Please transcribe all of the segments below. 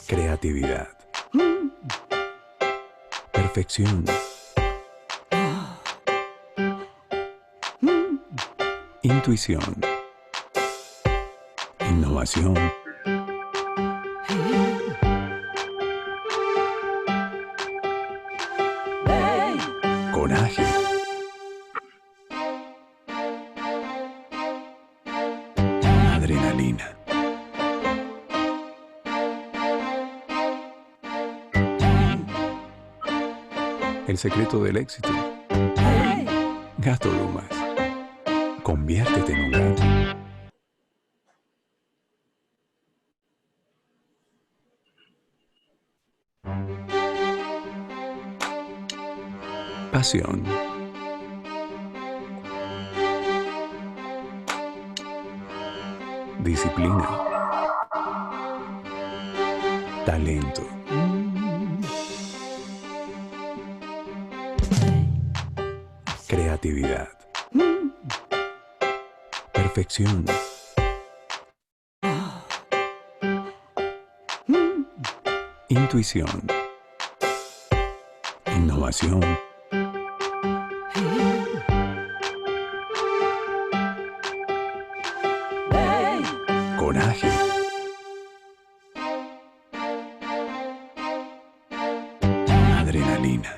Creatividad. Perfección. Intuición. Innovación. Coraje. Adrenalina. El secreto del éxito. Gato Dumas. Conviértete en un gato. Pasión. Disciplina. Talento. Creatividad. Perfección. Intuición. Innovación. Coraje. Adrenalina.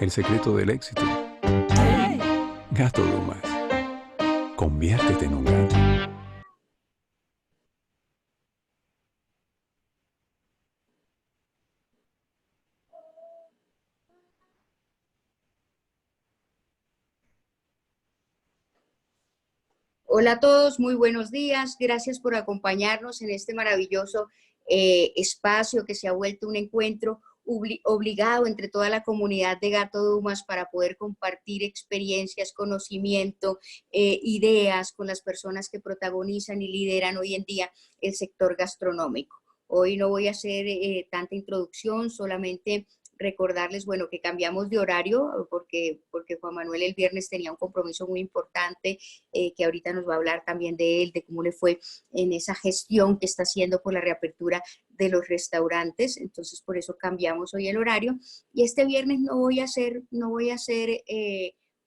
El secreto del éxito. Gato Dumas. Conviértete en un gato. Hola a todos, muy buenos días. Gracias por acompañarnos en este maravilloso espacio que se ha vuelto un encuentro obligado entre toda la comunidad de Gato Dumas para poder compartir experiencias, conocimiento, ideas con las personas que protagonizan y lideran hoy en día el sector gastronómico. Hoy no voy a hacer tanta introducción, solamente recordarles, bueno, que cambiamos de horario porque Juan Manuel el viernes tenía un compromiso muy importante que ahorita nos va a hablar también de él, de cómo le fue en esa gestión que está haciendo por la reapertura de los restaurantes. Entonces, por eso cambiamos hoy el horario. Y este viernes no voy a hacer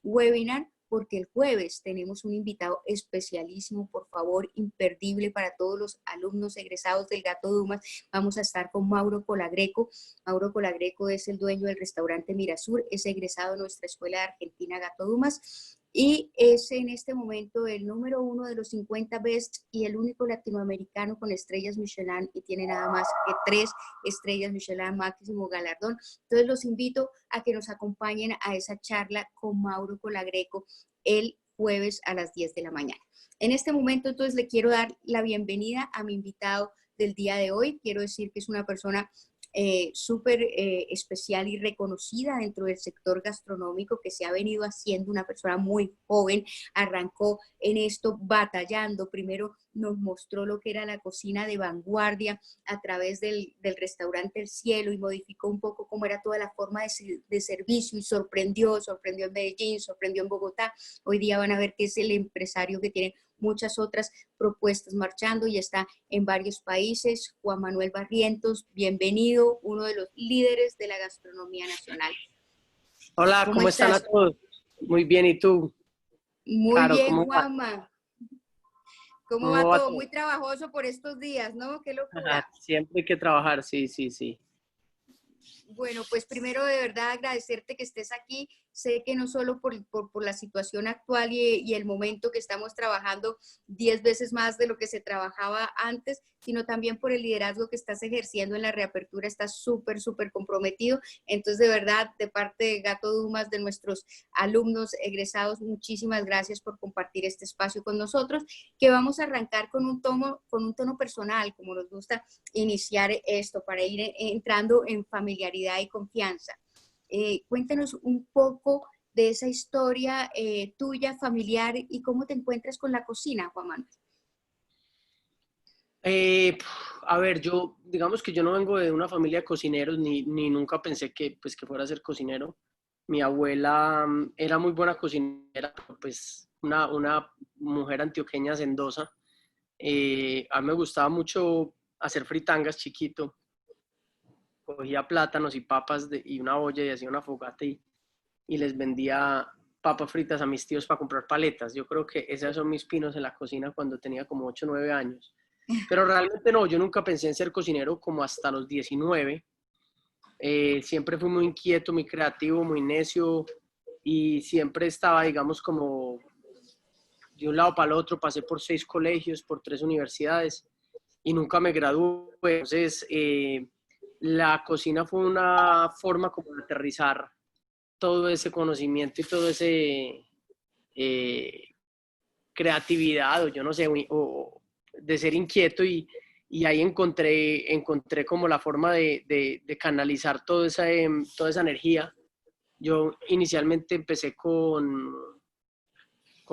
webinar, porque el jueves tenemos un invitado especialísimo, por favor, imperdible para todos los alumnos egresados del Gato Dumas. Vamos a estar con Mauro Colagreco. Mauro Colagreco es el dueño del restaurante Mirasur, es egresado de nuestra Escuela de Argentina Gato Dumas y es en este momento el número 1 de los 50 Best y el único latinoamericano con estrellas Michelin y tiene nada más que 3 estrellas Michelin, máximo galardón. Entonces los invito a que nos acompañen a esa charla con Mauro Colagreco el jueves a las 10 de la mañana. En este momento entonces le quiero dar la bienvenida a mi invitado del día de hoy. Quiero decir que es una persona súper especial y reconocida dentro del sector gastronómico, que se ha venido haciendo una persona muy joven, arrancó en esto batallando, primero nos mostró lo que era la cocina de vanguardia a través del restaurante El Cielo y modificó un poco cómo era toda la forma de servicio y sorprendió en Medellín, sorprendió en Bogotá. Hoy día van a ver que es el empresario que tiene muchas otras propuestas marchando y está en varios países. Juan Manuel Barrientos, bienvenido, uno de los líderes de la gastronomía nacional. Hola, ¿cómo están a todos? Muy bien, ¿y tú? Muy Caro, bien, ¿cómo va? Juanma. ¿Cómo va todo? Muy trabajoso por estos días, ¿no? ¡Qué locura! Ajá, siempre hay que trabajar, sí, sí, sí. Bueno, pues primero de verdad agradecerte que estés aquí. Sé que no solo por la situación actual y el momento que estamos trabajando 10 veces más de lo que se trabajaba antes, sino también por el liderazgo que estás ejerciendo en la reapertura. Estás súper, súper comprometido. Entonces, de verdad, de parte de Gato Dumas, de nuestros alumnos egresados, muchísimas gracias por compartir este espacio con nosotros, que vamos a arrancar con un tono personal, como nos gusta iniciar esto, para ir entrando en familiaridad y confianza. Cuéntanos un poco de esa historia tuya, familiar, y cómo te encuentras con la cocina, Juan Manuel. A ver, digamos que yo no vengo de una familia de cocineros, ni nunca pensé que fuera a ser cocinero. Mi abuela era muy buena cocinera, pues una mujer antioqueña hacendosa. A mí me gustaba mucho hacer fritangas chiquito. Cogía plátanos y papas y una olla y hacía una fogata y les vendía papas fritas a mis tíos para comprar paletas. Yo creo que esos son mis pinos en la cocina cuando tenía como 8 o 9 años. Pero realmente no, yo nunca pensé en ser cocinero como hasta los 19. Siempre fui muy inquieto, muy creativo, muy necio y siempre estaba, digamos, como de un lado para el otro. Pasé por 6 colegios, por 3 universidades y nunca me gradué. Entonces, la cocina fue una forma como de aterrizar todo ese conocimiento y todo ese creatividad, o yo no sé, o de ser inquieto y ahí encontré como la forma de canalizar toda esa energía. Yo inicialmente empecé con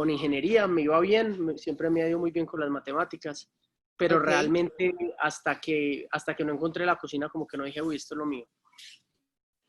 ingeniería, me iba bien, siempre me ha ido muy bien con las matemáticas, pero Ok. realmente hasta que no encontré la cocina como que no dije, uy, esto es lo mío.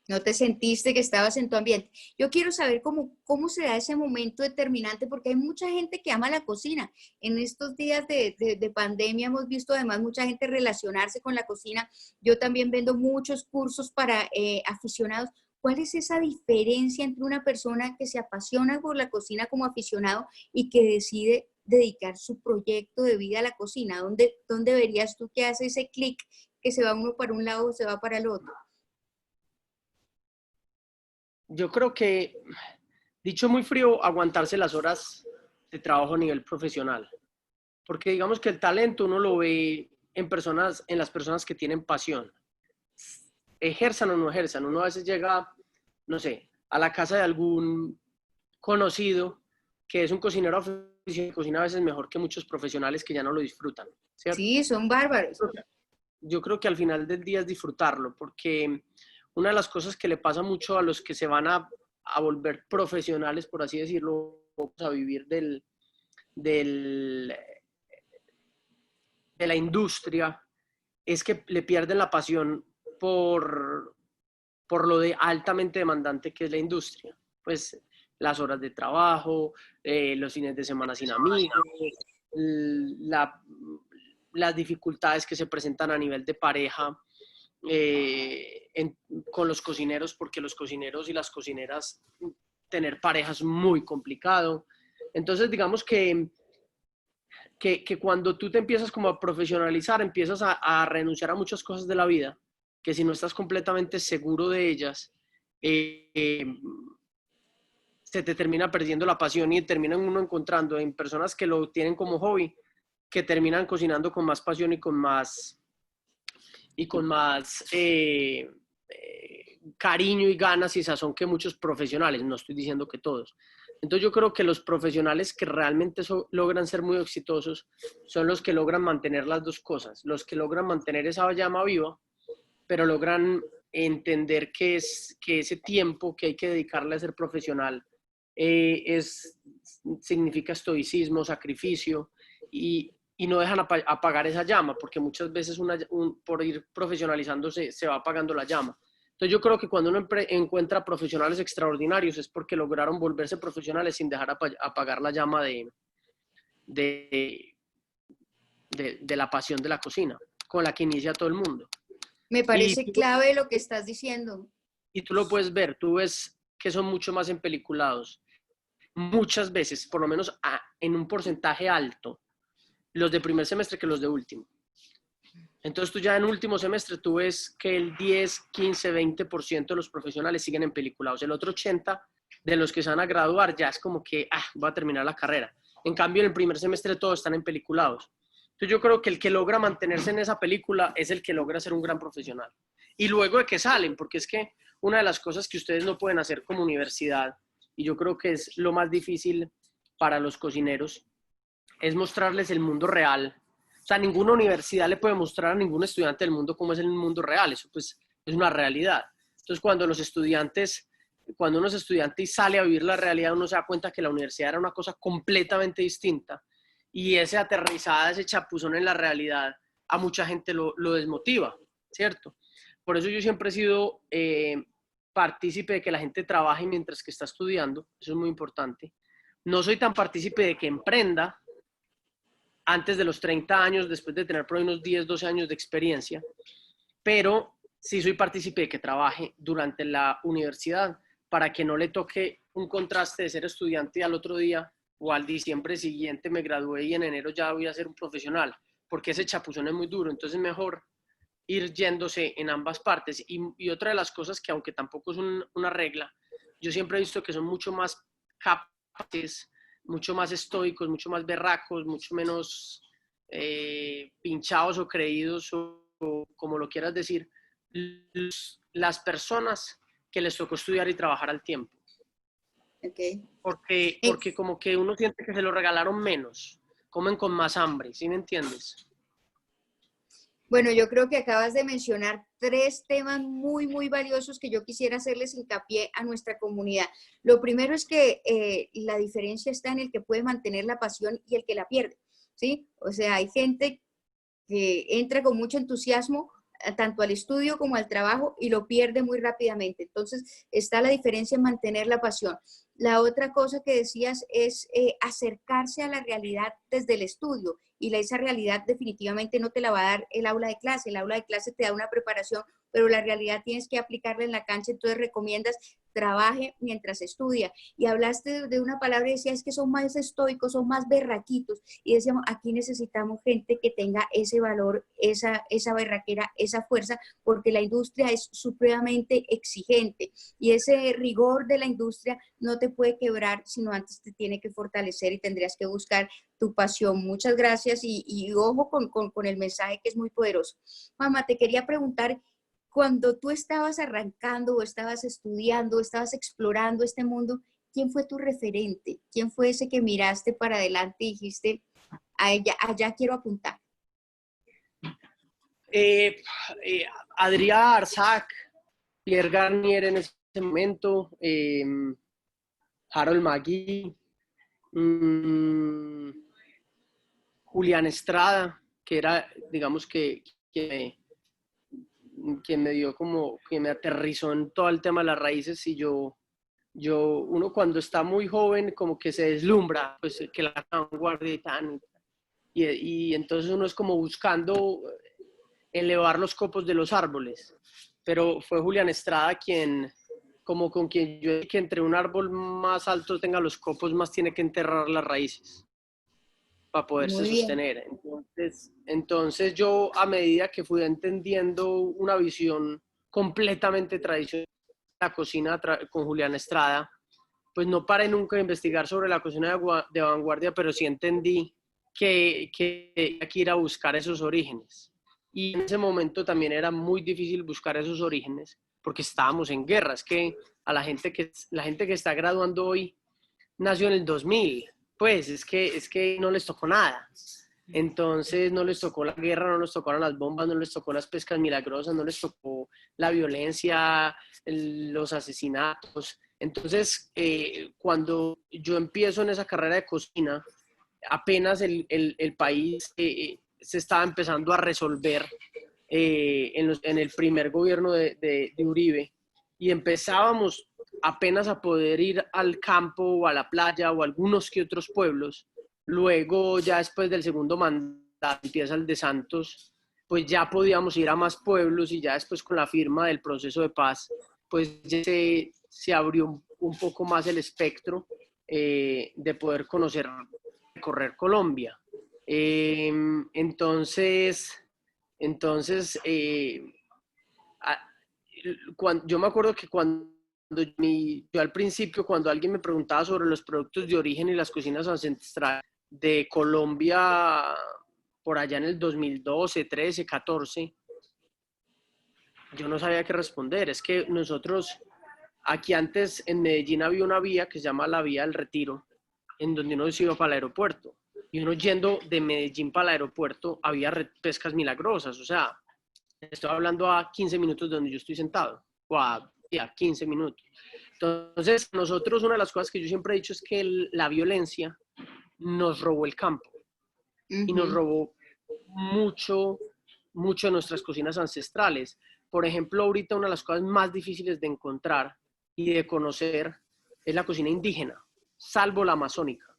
No te sentiste que estabas en tu ambiente. Yo quiero saber cómo se da ese momento determinante, porque hay mucha gente que ama la cocina. En estos días de pandemia hemos visto además mucha gente relacionarse con la cocina. Yo también vendo muchos cursos para aficionados. ¿Cuál es esa diferencia entre una persona que se apasiona por la cocina como aficionado y que decide dedicar su proyecto de vida a la cocina? ¿Dónde verías tú que hace ese clic, que se va uno para un lado o se va para el otro? Yo creo que, dicho muy frío, aguantarse las horas de trabajo a nivel profesional. Porque digamos que el talento uno lo ve en las personas que tienen pasión. Ejerzan o no ejerzan. Uno a veces llega, no sé, a la casa de algún conocido que es un cocinero aficionado y cocina a veces mejor que muchos profesionales que ya no lo disfrutan, ¿cierto? Sí, son bárbaros. Yo creo que al final del día es disfrutarlo, porque una de las cosas que le pasa mucho a los que se van a volver profesionales, por así decirlo, a vivir del, de la industria, es que le pierden la pasión por lo de altamente demandante que es la industria. Pues las horas de trabajo, los fines de semana sin amigos, la, las dificultades que se presentan a nivel de pareja con los cocineros, porque los cocineros y las cocineras, tener pareja es muy complicado. Entonces, digamos que cuando tú te empiezas como a profesionalizar, empiezas a renunciar a muchas cosas de la vida, que si no estás completamente seguro de ellas, se te termina perdiendo la pasión y termina uno encontrando en personas que lo tienen como hobby, que terminan cocinando con más pasión y con más cariño y ganas y sazón que muchos profesionales, no estoy diciendo que todos. Entonces yo creo que los profesionales que realmente logran ser muy exitosos son los que logran mantener las dos cosas, los que logran mantener esa llama viva, pero logran entender que ese tiempo que hay que dedicarle a ser profesional significa estoicismo, sacrificio y no dejan apagar esa llama, porque muchas veces por ir profesionalizándose se va apagando la llama. Entonces yo creo que cuando uno encuentra profesionales extraordinarios es porque lograron volverse profesionales sin dejar apagar la llama de, de la pasión de la cocina, con la que inicia todo el mundo. Me Y parece clave lo que estás diciendo. y tú lo puedes ver, tú ves que son mucho más empeliculados. Muchas veces, por lo menos en un porcentaje alto, los de primer semestre que los de último. Entonces tú ya en último semestre tú ves que el 10, 15, 20% de los profesionales siguen empeliculados. El otro 80% de los que se van a graduar ya es como que, voy a terminar la carrera. En cambio, en el primer semestre todos están empeliculados. Entonces yo creo que el que logra mantenerse en esa película es el que logra ser un gran profesional. Y luego de que salen, porque es que una de las cosas que ustedes no pueden hacer como universidad, y yo creo que es lo más difícil para los cocineros, es mostrarles el mundo real. O sea, ninguna universidad le puede mostrar a ningún estudiante del mundo cómo es el mundo real. Eso pues es una realidad. Entonces, cuando uno es estudiante y sale a vivir la realidad, uno se da cuenta que la universidad era una cosa completamente distinta. Y ese aterrizada, ese chapuzón en la realidad, a mucha gente lo desmotiva, ¿cierto? Por eso yo siempre he sido partícipe de que la gente trabaje mientras que está estudiando, eso es muy importante. No soy tan partícipe de que emprenda antes de los 30 años, después de tener por ahí unos 10, 12 años de experiencia, pero sí soy partícipe de que trabaje durante la universidad para que no le toque un contraste de ser estudiante y al otro día o al diciembre siguiente me gradué y en enero ya voy a ser un profesional, porque ese chapuzón es muy duro, entonces es mejor ir yéndose en ambas partes. Y otra de las cosas que aunque tampoco es una regla, yo siempre he visto que son mucho más capaces, mucho más estoicos, mucho más berracos, mucho menos pinchados o creídos o como lo quieras decir, las personas que les tocó estudiar y trabajar al tiempo. Okay. Porque como que uno siente que se lo regalaron menos, comen con más hambre, ¿sí me entiendes? Bueno, yo creo que acabas de mencionar 3 temas muy, muy valiosos que yo quisiera hacerles hincapié a nuestra comunidad. Lo primero es que la diferencia está en el que puede mantener la pasión y el que la pierde, ¿sí? O sea, hay gente que entra con mucho entusiasmo tanto al estudio como al trabajo y lo pierde muy rápidamente. Entonces, está la diferencia en mantener la pasión. La otra cosa que decías es acercarse a la realidad desde el estudio y esa realidad definitivamente no te la va a dar el aula de clase. El aula de clase te da una preparación, pero la realidad tienes que aplicarla en la cancha, entonces recomiendas trabaje mientras estudia. Y hablaste de una palabra y decías que son más estoicos, son más berraquitos. Y decíamos, aquí necesitamos gente que tenga ese valor, esa berraquera, esa fuerza, porque la industria es supremamente exigente. Y ese rigor de la industria no te puede quebrar, sino antes te tiene que fortalecer y tendrías que buscar tu pasión. Muchas gracias y ojo con el mensaje que es muy poderoso. Mamá, te quería preguntar, cuando tú estabas arrancando o estabas estudiando, o estabas explorando este mundo, ¿quién fue tu referente? ¿Quién fue ese que miraste para adelante y dijiste, allá quiero apuntar? Adrià Arzac, Pierre Garnier en ese momento, Harold Magui, Julián Estrada, que era, digamos que me dio como, que me aterrizó en todo el tema de las raíces y uno cuando está muy joven como que se deslumbra, pues que la vanguardia y tan, y entonces uno es como buscando elevar los copos de los árboles, pero fue Julián Estrada con quien yo que entre un árbol más alto tenga los copos, más tiene que enterrar las raíces para poderse sostener. Entonces yo a medida que fui entendiendo una visión completamente tradicional de la cocina con Julián Estrada, pues no paré nunca de investigar sobre la cocina de vanguardia, pero sí entendí que hay que ir a buscar esos orígenes. Y en ese momento también era muy difícil buscar esos orígenes porque estábamos en guerra. Es que a la gente que está graduando hoy nació en el 2000, pues es que no les tocó nada. Entonces no les tocó la guerra, no les tocaron las bombas, no les tocó las pescas milagrosas, no les tocó la violencia, los asesinatos. Entonces, cuando yo empiezo en esa carrera de cocina, apenas el país se estaba empezando a resolver en el primer gobierno de Uribe y empezábamos apenas a poder ir al campo o a la playa o a algunos que otros pueblos. Luego, ya después del segundo mandato, empieza el de Santos, pues ya podíamos ir a más pueblos y ya después con la firma del proceso de paz, pues ya se abrió un poco más el espectro de poder conocer, recorrer Colombia. Entonces yo me acuerdo que yo al principio, cuando alguien me preguntaba sobre los productos de origen y las cocinas ancestrales de Colombia, por allá en el 2012, 13, 14, yo no sabía qué responder. Es que nosotros, aquí antes en Medellín había una vía que se llama la Vía del Retiro, en donde uno se iba para el aeropuerto. Y uno yendo de Medellín para el aeropuerto había pescas milagrosas, o sea, estoy hablando a 15 minutos de donde yo estoy sentado, o a 15 minutos. Entonces, nosotros, una de las cosas que yo siempre he dicho es que la violencia nos robó el campo y nos robó mucho de nuestras cocinas ancestrales. por ejemplo, ahorita una de las cosas más difíciles de encontrar y de conocer es la cocina indígena, salvo la amazónica.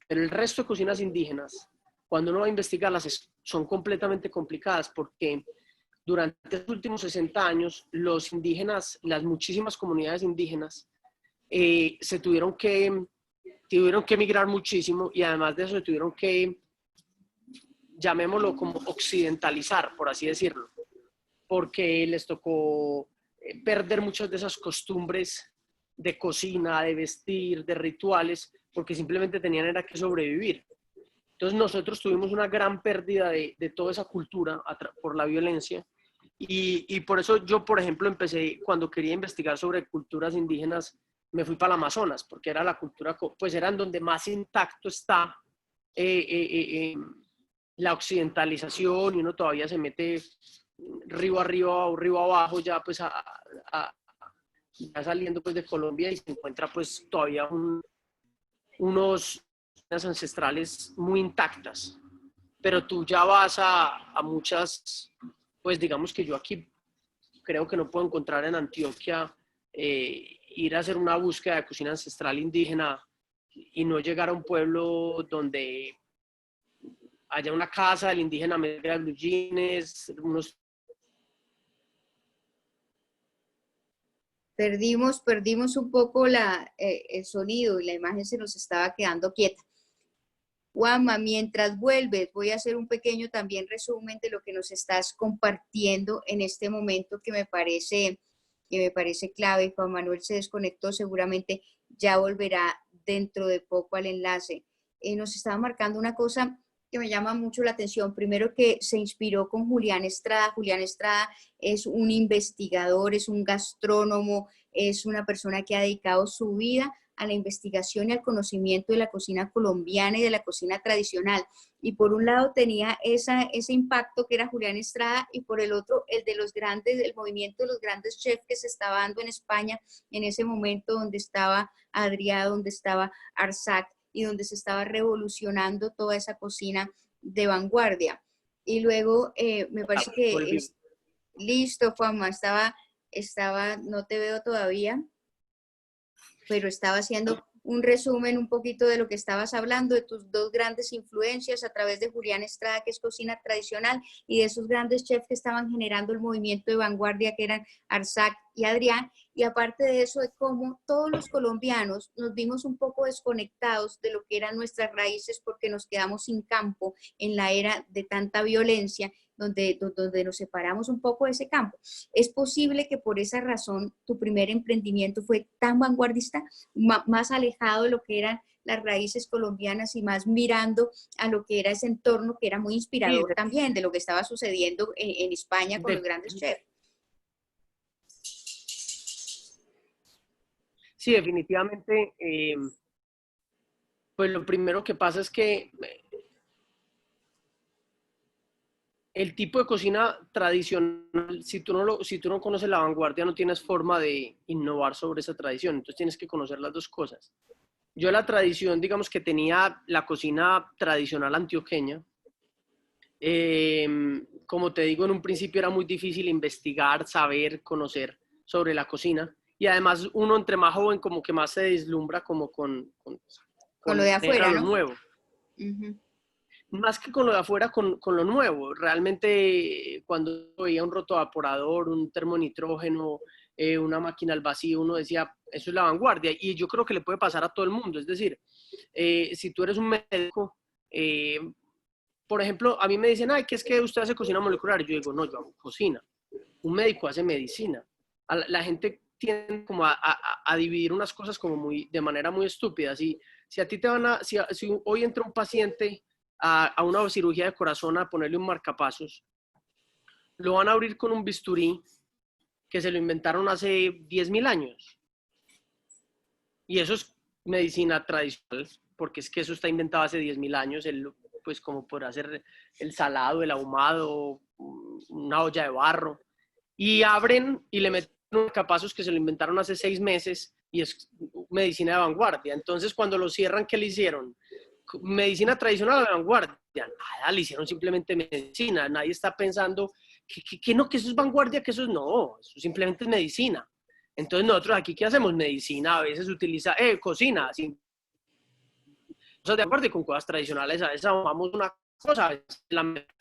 Pero el resto de cocinas indígenas, cuando uno va a investigarlas, son completamente complicadas porque durante los últimos 60 años, los indígenas, las muchísimas comunidades indígenas, se tuvieron que emigrar muchísimo y además de eso se tuvieron que, llamémoslo como occidentalizar, por así decirlo, porque les tocó perder muchas de esas costumbres de cocina, de vestir, de rituales, porque simplemente tenían era que sobrevivir. Entonces nosotros tuvimos una gran pérdida de toda esa cultura por la violencia y por eso yo, por ejemplo, empecé, cuando quería investigar sobre culturas indígenas, me fui para el Amazonas, porque era la cultura, pues eran donde más intacto está la occidentalización y uno todavía se mete río arriba o río abajo ya pues ya saliendo pues de Colombia y se encuentra pues todavía unos ancestrales muy intactas, pero tú ya vas a muchas, pues digamos que yo aquí creo que no puedo encontrar en Antioquia ir a hacer una búsqueda de cocina ancestral indígena y no llegar a un pueblo donde haya una casa del indígena media de blue jeans, unos... Perdimos un poco el sonido y la imagen se nos estaba quedando quieta. Juanma, mientras vuelves, voy a hacer un pequeño también resumen de lo que nos estás compartiendo en este momento que me parece clave. Juan Manuel se desconectó, seguramente ya volverá dentro de poco al enlace. Nos estaba marcando una cosa que me llama mucho la atención. Primero, que se inspiró con Julián Estrada. Julián Estrada es un investigador, es un gastrónomo, es una persona que ha dedicado su vida a la investigación y al conocimiento de la cocina colombiana y de la cocina tradicional. Y por un lado tenía ese impacto que era Julián Estrada, y por el otro el movimiento de los grandes chefs que se estaba dando en España en ese momento, donde estaba Adrià, donde estaba Arsac, y donde se estaba revolucionando toda esa cocina de vanguardia. Y luego me parece que listo, Juanma, no te veo todavía, pero estaba haciendo un resumen un poquito de lo que estabas hablando, de tus dos grandes influencias a través de Julián Estrada, que es cocina tradicional, y de esos grandes chefs que estaban generando el movimiento de vanguardia, que eran Arsac y Adrià. Y aparte de eso, de cómo todos los colombianos nos vimos un poco desconectados de lo que eran nuestras raíces porque nos quedamos sin campo en la era de tanta violencia, donde nos separamos un poco de ese campo. ¿Es posible que por esa razón tu primer emprendimiento fue tan vanguardista, más alejado de lo que eran las raíces colombianas y más mirando a lo que era ese entorno que era muy inspirador, sí, también de lo que estaba sucediendo en España con los grandes chefs? Sí, definitivamente. Pues lo primero que pasa es que el tipo de cocina tradicional, si tú no conoces la vanguardia, no tienes forma de innovar sobre esa tradición. Entonces tienes que conocer las dos cosas. Yo la tradición, digamos que tenía la cocina tradicional antioqueña. Como te digo, en un principio era muy difícil investigar, saber, conocer sobre la cocina. Y además uno entre más joven como que más se deslumbra como con lo de afuera, ¿no? Nuevo. Uh-huh. Más que con lo de afuera, con lo nuevo. Realmente cuando veía un rotovaporador, un termonitrógeno, una máquina al vacío, uno decía, eso es la vanguardia. Y yo creo que le puede pasar a todo el mundo. Es decir, si tú eres un médico, por ejemplo, a mí me dicen, ay, ¿qué es que usted hace cocina molecular? Y yo digo, no, yo hago cocina. Un médico hace medicina. La gente tiende como a dividir unas cosas como de manera muy estúpida. Si a ti te si hoy entra un paciente a una cirugía de corazón a ponerle un marcapasos, lo van a abrir con un bisturí que se lo inventaron hace 10.000 años. Y eso es medicina tradicional, porque es que eso está inventado hace 10.000 años, pues como por hacer el salado, el ahumado, una olla de barro. Y abren y le meten un marcapasos que se lo inventaron hace 6 meses y es medicina de vanguardia. Entonces, cuando lo cierran, ¿qué le hicieron? ¿Medicina tradicional o de vanguardia? Nada, le hicieron simplemente medicina. Nadie está pensando que no, que eso es vanguardia, que eso es no, eso simplemente es medicina. Entonces nosotros aquí, ¿qué hacemos? Medicina, a veces utiliza, cocina, así, cosas de acuerdo con cosas tradicionales, a veces amamos una cosa, a veces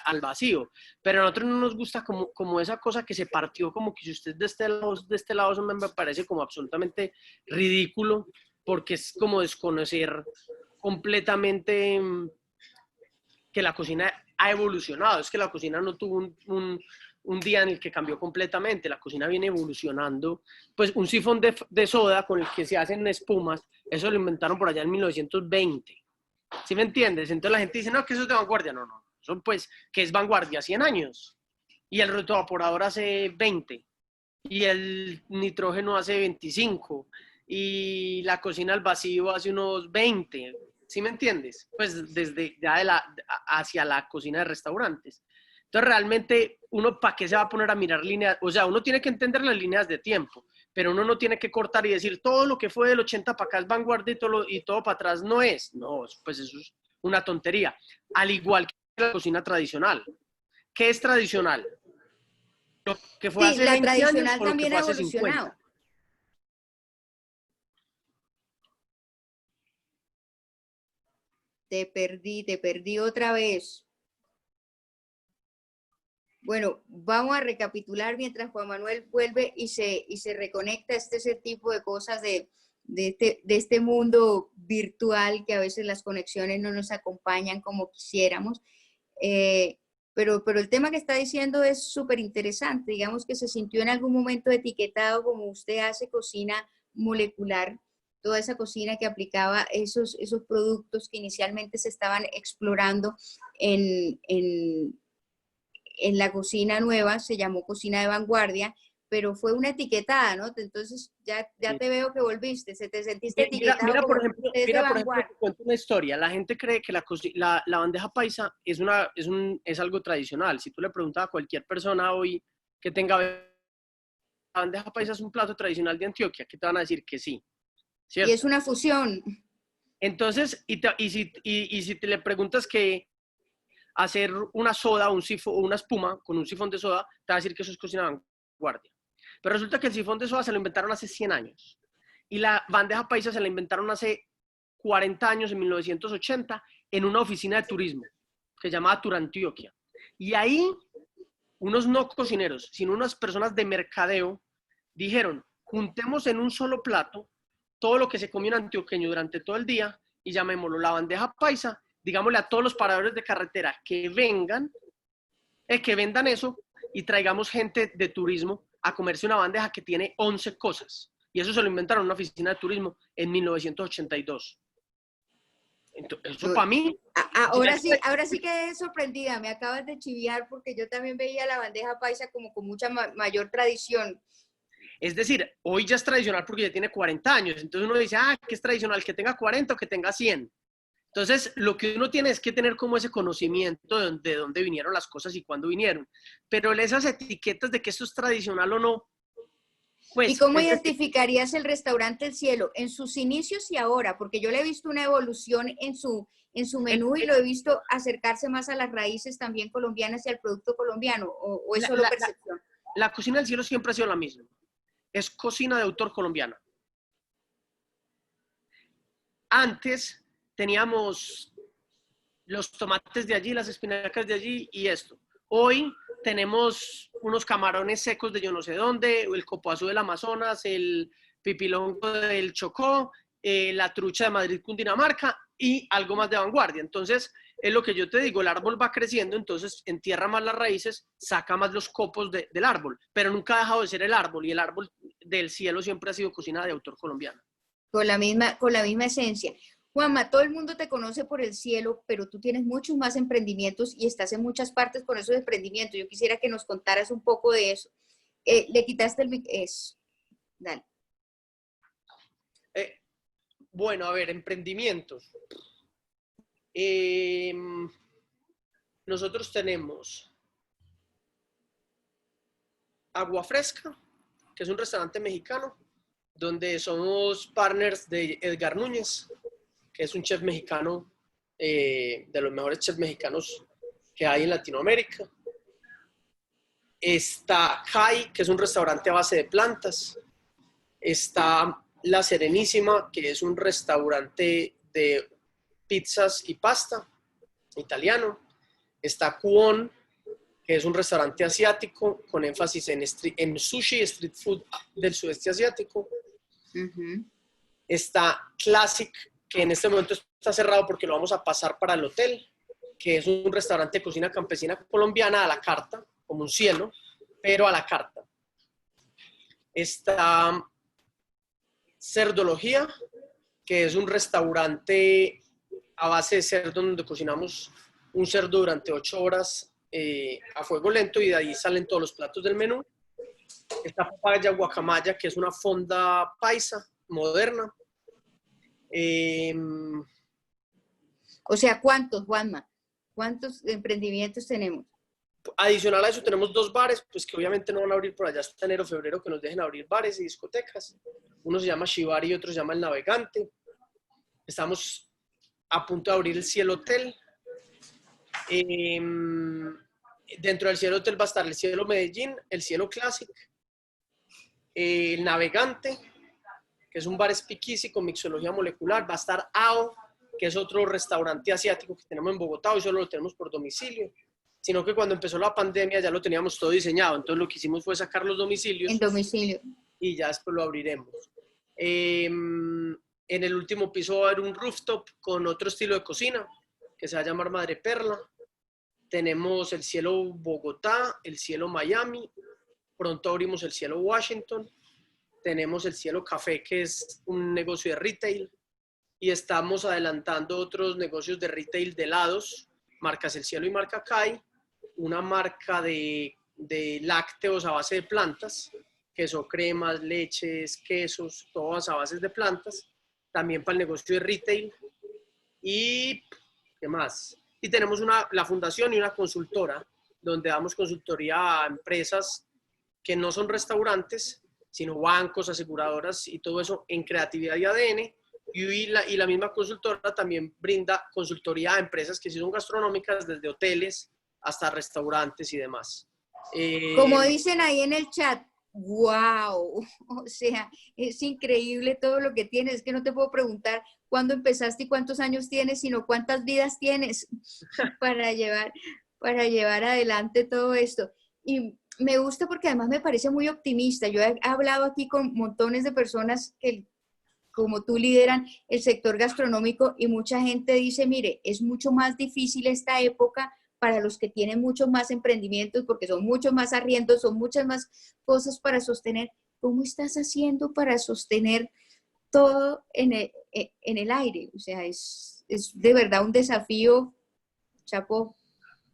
al vacío, pero a nosotros no nos gusta como esa cosa que se partió, como que si usted de este lado eso me parece como absolutamente ridículo, porque es como desconocer completamente que la cocina ha evolucionado, es que la cocina no tuvo un día en el que cambió completamente, la cocina viene evolucionando, pues un sifón de soda con el que se hacen espumas, eso lo inventaron por allá en 1920, ¿sí me entiendes? Entonces la gente dice, no, que eso es de vanguardia, no, eso pues, que es vanguardia, 100 años, y el retrovaporador hace 20, y el nitrógeno hace 25, y la cocina al vacío hace unos 20, ¿sí me entiendes? Pues desde ya hacia la cocina de restaurantes. Entonces, realmente, uno, ¿para qué se va a poner a mirar líneas? O sea, uno tiene que entender las líneas de tiempo, pero uno no tiene que cortar y decir, todo lo que fue del 80 para acá es vanguardia y todo para atrás no es. No, pues eso es una tontería. Al igual que la cocina tradicional. ¿Qué es tradicional? ¿Lo que fue Sí, hace la 20 años tradicional o lo que también fue ha hace evolucionado. 50? Te perdí otra vez. Bueno, vamos a recapitular mientras Juan Manuel vuelve y se reconecta. Es el tipo de cosas de este mundo virtual que a veces las conexiones no nos acompañan como quisiéramos. Pero el tema que está diciendo es súper interesante. Digamos que se sintió en algún momento etiquetado como usted hace cocina molecular, toda esa cocina que aplicaba esos productos que inicialmente se estaban explorando en la cocina nueva, se llamó cocina de vanguardia, pero fue una etiquetada, ¿no? Entonces ya te veo que volviste, se te sentiste etiquetado Mira, como por ejemplo, es de vanguardia. te cuento una historia. La gente cree que la bandeja paisa es algo tradicional. Si tú le preguntas a cualquier persona hoy que tenga la bandeja paisa es un plato tradicional de Antioquia, que te van a decir que sí, Y es ¿cierto? una fusión. Entonces, si te le preguntas que hacer una soda, un sifón, una espuma con un sifón de soda, te va a decir que eso es cocina de vanguardia. Pero resulta que el sifón de soda se lo inventaron hace 100 años. Y la bandeja paisa se la inventaron hace 40 años, en 1980, en una oficina de turismo que se llamaba Turantioquia. Y ahí unos no cocineros, sino unas personas de mercadeo dijeron, juntemos en un solo plato todo lo que se comió en antioqueño durante todo el día y llamémoslo la bandeja paisa, digámosle a todos los paradores de carretera que vengan, que vendan eso y traigamos gente de turismo a comerse una bandeja que tiene 11 cosas. Y eso se lo inventaron en una oficina de turismo en 1982. Entonces, eso para mí... Ahora sí quedé sorprendida, me acabas de chiviar porque yo también veía la bandeja paisa como con mucha mayor tradición. Es decir, hoy ya es tradicional porque ya tiene 40 años. Entonces uno dice, ¿qué es tradicional? ¿Que tenga 40 o que tenga 100? Entonces, lo que uno tiene es que tener como ese conocimiento de dónde vinieron las cosas y cuándo vinieron. Pero esas etiquetas de que esto es tradicional o no, pues... ¿Y cómo identificarías el restaurante El Cielo en sus inicios y ahora? Porque yo le he visto una evolución en su menú y lo he visto acercarse más a las raíces también colombianas y al producto colombiano, o es solo percepción. La cocina del cielo siempre ha sido la misma. Es cocina de autor colombiana. Antes teníamos los tomates de allí, las espinacas de allí y esto. Hoy tenemos unos camarones secos de yo no sé dónde, el copoazú del Amazonas, el pipilongo del Chocó, la trucha de Madrid, Cundinamarca y algo más de vanguardia. Entonces, es lo que yo te digo, el árbol va creciendo, entonces entierra más las raíces, saca más los copos del árbol, pero nunca ha dejado de ser el árbol, y el árbol del cielo siempre ha sido cocina de autor colombiana. Con la misma esencia. Juanma, todo el mundo te conoce por El Cielo, pero tú tienes muchos más emprendimientos y estás en muchas partes con esos emprendimientos. Yo quisiera que nos contaras un poco de eso. Le quitaste el... Dale. Bueno, a ver, emprendimientos. Nosotros tenemos Agua Fresca, que es un restaurante mexicano, donde somos partners de Edgar Núñez, que es un chef mexicano, de los mejores chefs mexicanos que hay en Latinoamérica. Está Kai, que es un restaurante a base de plantas. Está La Serenísima, que es un restaurante de pizzas y pasta italiano. Está Kuon, que es un restaurante asiático con énfasis en sushi y street food del sudeste asiático. Está Classic, que en este momento está cerrado porque lo vamos a pasar para el hotel, que es un restaurante de cocina campesina colombiana a la carta, como un cielo, pero a la carta. Está Cerdología, que es un restaurante a base de cerdo donde cocinamos un cerdo durante 8 horas a fuego lento y de ahí salen todos los platos del menú. Está Papaya Guacamaya, que es una fonda paisa moderna. O sea, ¿cuántos, Juanma? ¿Cuántos emprendimientos tenemos? Adicional a eso tenemos 2 bares, pues que obviamente no van a abrir por allá hasta enero, febrero, que nos dejen abrir bares y discotecas. Uno se llama Shibari y otro se llama El Navegante. Estamos a punto de abrir el Cielo Hotel. Dentro del Cielo Hotel va a estar el Cielo Medellín, el Cielo Classic, el Navegante, que es un bar speakeasy con mixología molecular. Va a estar AO, que es otro restaurante asiático que tenemos en Bogotá, hoy solo lo tenemos por domicilio, sino que cuando empezó la pandemia ya lo teníamos todo diseñado, entonces lo que hicimos fue sacar los domicilios. En domicilio. Y ya después lo abriremos. En el último piso va a haber un rooftop con otro estilo de cocina, que se va a llamar Madre Perla. Tenemos el Cielo Bogotá, el Cielo Miami, pronto abrimos el Cielo Washington, tenemos el Cielo Café, que es un negocio de retail, y estamos adelantando otros negocios de retail de helados, marcas El Cielo y marca Kai, una marca de lácteos a base de plantas, queso, cremas, leches, quesos, todas a base de plantas, también para el negocio de retail. Y ¿qué más? Y tenemos la fundación y una consultora, donde damos consultoría a empresas que no son restaurantes, sino bancos, aseguradoras y todo eso en creatividad y ADN. Y la misma consultora también brinda consultoría a empresas que sí son gastronómicas, desde hoteles hasta restaurantes y demás. Como dicen ahí en el chat, wow, o sea, es increíble todo lo que tienes. Es que no te puedo preguntar cuándo empezaste y cuántos años tienes, sino cuántas vidas tienes para llevar adelante todo esto. Y me gusta porque además me parece muy optimista. Yo he hablado aquí con montones de personas que, como tú, lideran el sector gastronómico y mucha gente dice, mire, es mucho más difícil esta época para los que tienen muchos más emprendimientos porque son muchos más arriendos, son muchas más cosas para sostener. ¿Cómo estás haciendo para sostener todo en el aire? O sea, es de verdad un desafío, Chapo.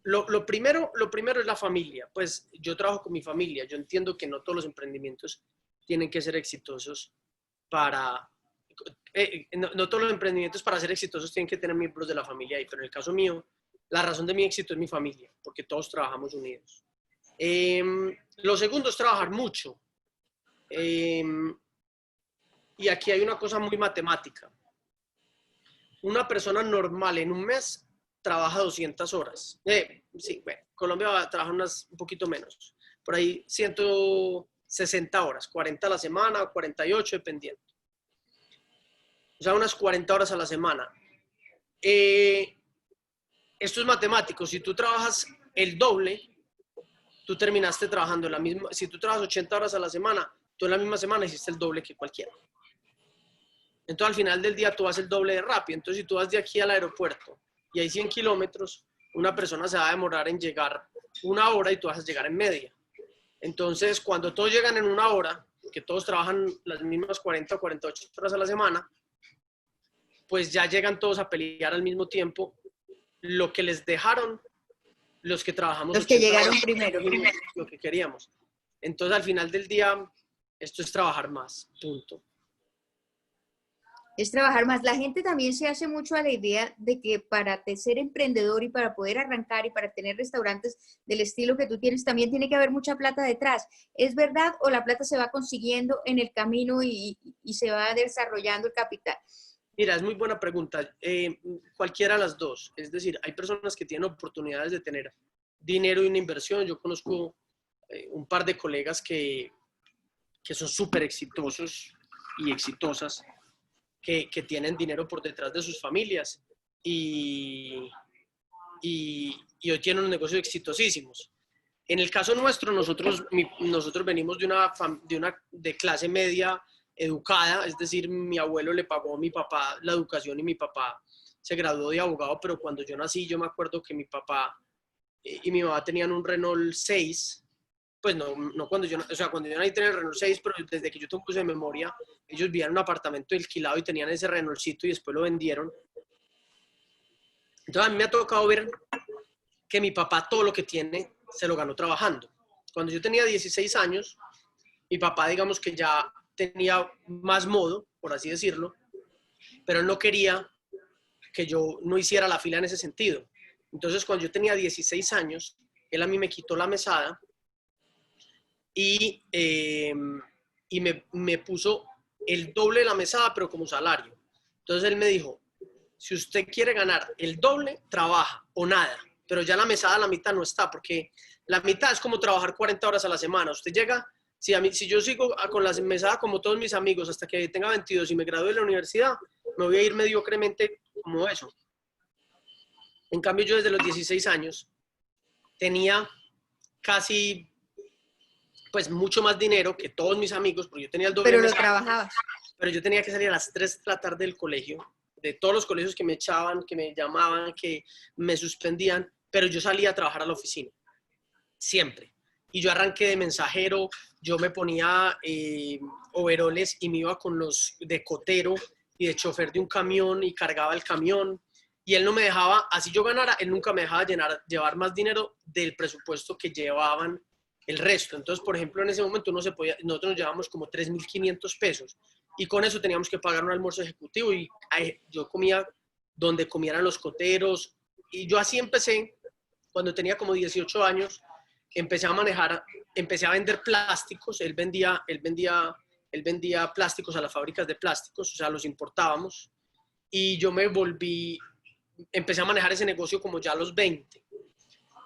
Lo primero es la familia. Pues yo trabajo con mi familia. Yo entiendo que no todos los emprendimientos tienen que ser exitosos no todos los emprendimientos para ser exitosos tienen que tener miembros de la familia ahí, pero en el caso mío, la razón de mi éxito es mi familia, porque todos trabajamos unidos. Lo segundo es trabajar mucho. Y aquí hay una cosa muy matemática. Una persona normal en un mes trabaja 200 horas. Sí, bueno, Colombia trabaja un poquito menos. Por ahí 160 horas, 40 a la semana, 48 dependiendo. O sea, unas 40 horas a la semana. Esto es matemático. Si tú trabajas el doble, tú terminaste trabajando la misma. Si tú trabajas 80 horas a la semana, tú en la misma semana hiciste el doble que cualquiera. Entonces, al final del día, tú haces el doble de rápido. Entonces, si tú vas de aquí al aeropuerto y hay 100 kilómetros, una persona se va a demorar en llegar 1 hora y tú vas a llegar en media. Entonces, cuando todos llegan en 1 hora, que todos trabajan las mismas 40 o 48 horas a la semana, pues ya llegan todos a pelear al mismo tiempo lo que les dejaron los que trabajamos. Los que llegaron primero. Lo que queríamos. Entonces, al final del día, esto es trabajar más, punto. Es trabajar más. La gente también se hace mucho a la idea de que para ser emprendedor y para poder arrancar y para tener restaurantes del estilo que tú tienes, también tiene que haber mucha plata detrás. ¿Es verdad o la plata se va consiguiendo en el camino y se va desarrollando el capital? Mira, es muy buena pregunta. Cualquiera de las dos. Es decir, hay personas que tienen oportunidades de tener dinero y una inversión. Yo conozco un par de colegas que son súper exitosos y exitosas, que tienen dinero por detrás de sus familias y hoy tienen unos negocios exitosísimos. En el caso nuestro, nosotros venimos de clase media educada, es decir, mi abuelo le pagó a mi papá la educación y mi papá se graduó de abogado, pero cuando yo nací yo me acuerdo que mi papá y mi mamá tenían un Renault 6, pues no cuando yo nací tenía el Renault 6, pero desde que yo tengo uso de memoria, ellos vivían en un apartamento alquilado y tenían ese Renaultcito y después lo vendieron. Entonces a mí me ha tocado ver que mi papá todo lo que tiene se lo ganó trabajando. Cuando yo tenía 16 años, mi papá digamos que ya tenía más modo, por así decirlo, pero él no quería que yo no hiciera la fila en ese sentido. Entonces cuando yo tenía 16 años, él a mí me quitó la mesada y me puso el doble de la mesada, pero como salario. Entonces él me dijo, si usted quiere ganar el doble, trabaja o nada, pero ya la mesada a la mitad no está, porque la mitad es como trabajar 40 horas a la semana. Usted llega, si yo sigo con la mesada como todos mis amigos hasta que tenga 22 y me gradúe de la universidad, me voy a ir mediocremente como eso. En cambio, yo desde los 16 años tenía casi, pues mucho más dinero que todos mis amigos, porque yo tenía el doble Pero de lo trabajabas. pero yo tenía que salir a las 3 de la tarde del colegio, de todos los colegios que me echaban, que me llamaban, que me suspendían, pero yo salía a trabajar a la oficina, siempre. Y yo arranqué de mensajero, yo me ponía overoles y me iba con los de cotero y de chofer de un camión y cargaba el camión. Y él no me dejaba, así yo ganara, él nunca me dejaba llevar más dinero del presupuesto que llevaban el resto. Entonces, por ejemplo, en ese momento nosotros nos llevábamos como 3.500 pesos y con eso teníamos que pagar un almuerzo ejecutivo y yo comía donde comieran los coteros y yo así empecé. Cuando tenía como 18 años, empecé a vender plásticos. Él vendía plásticos a las fábricas de plásticos, o sea, los importábamos y yo empecé a manejar ese negocio como ya a los 20.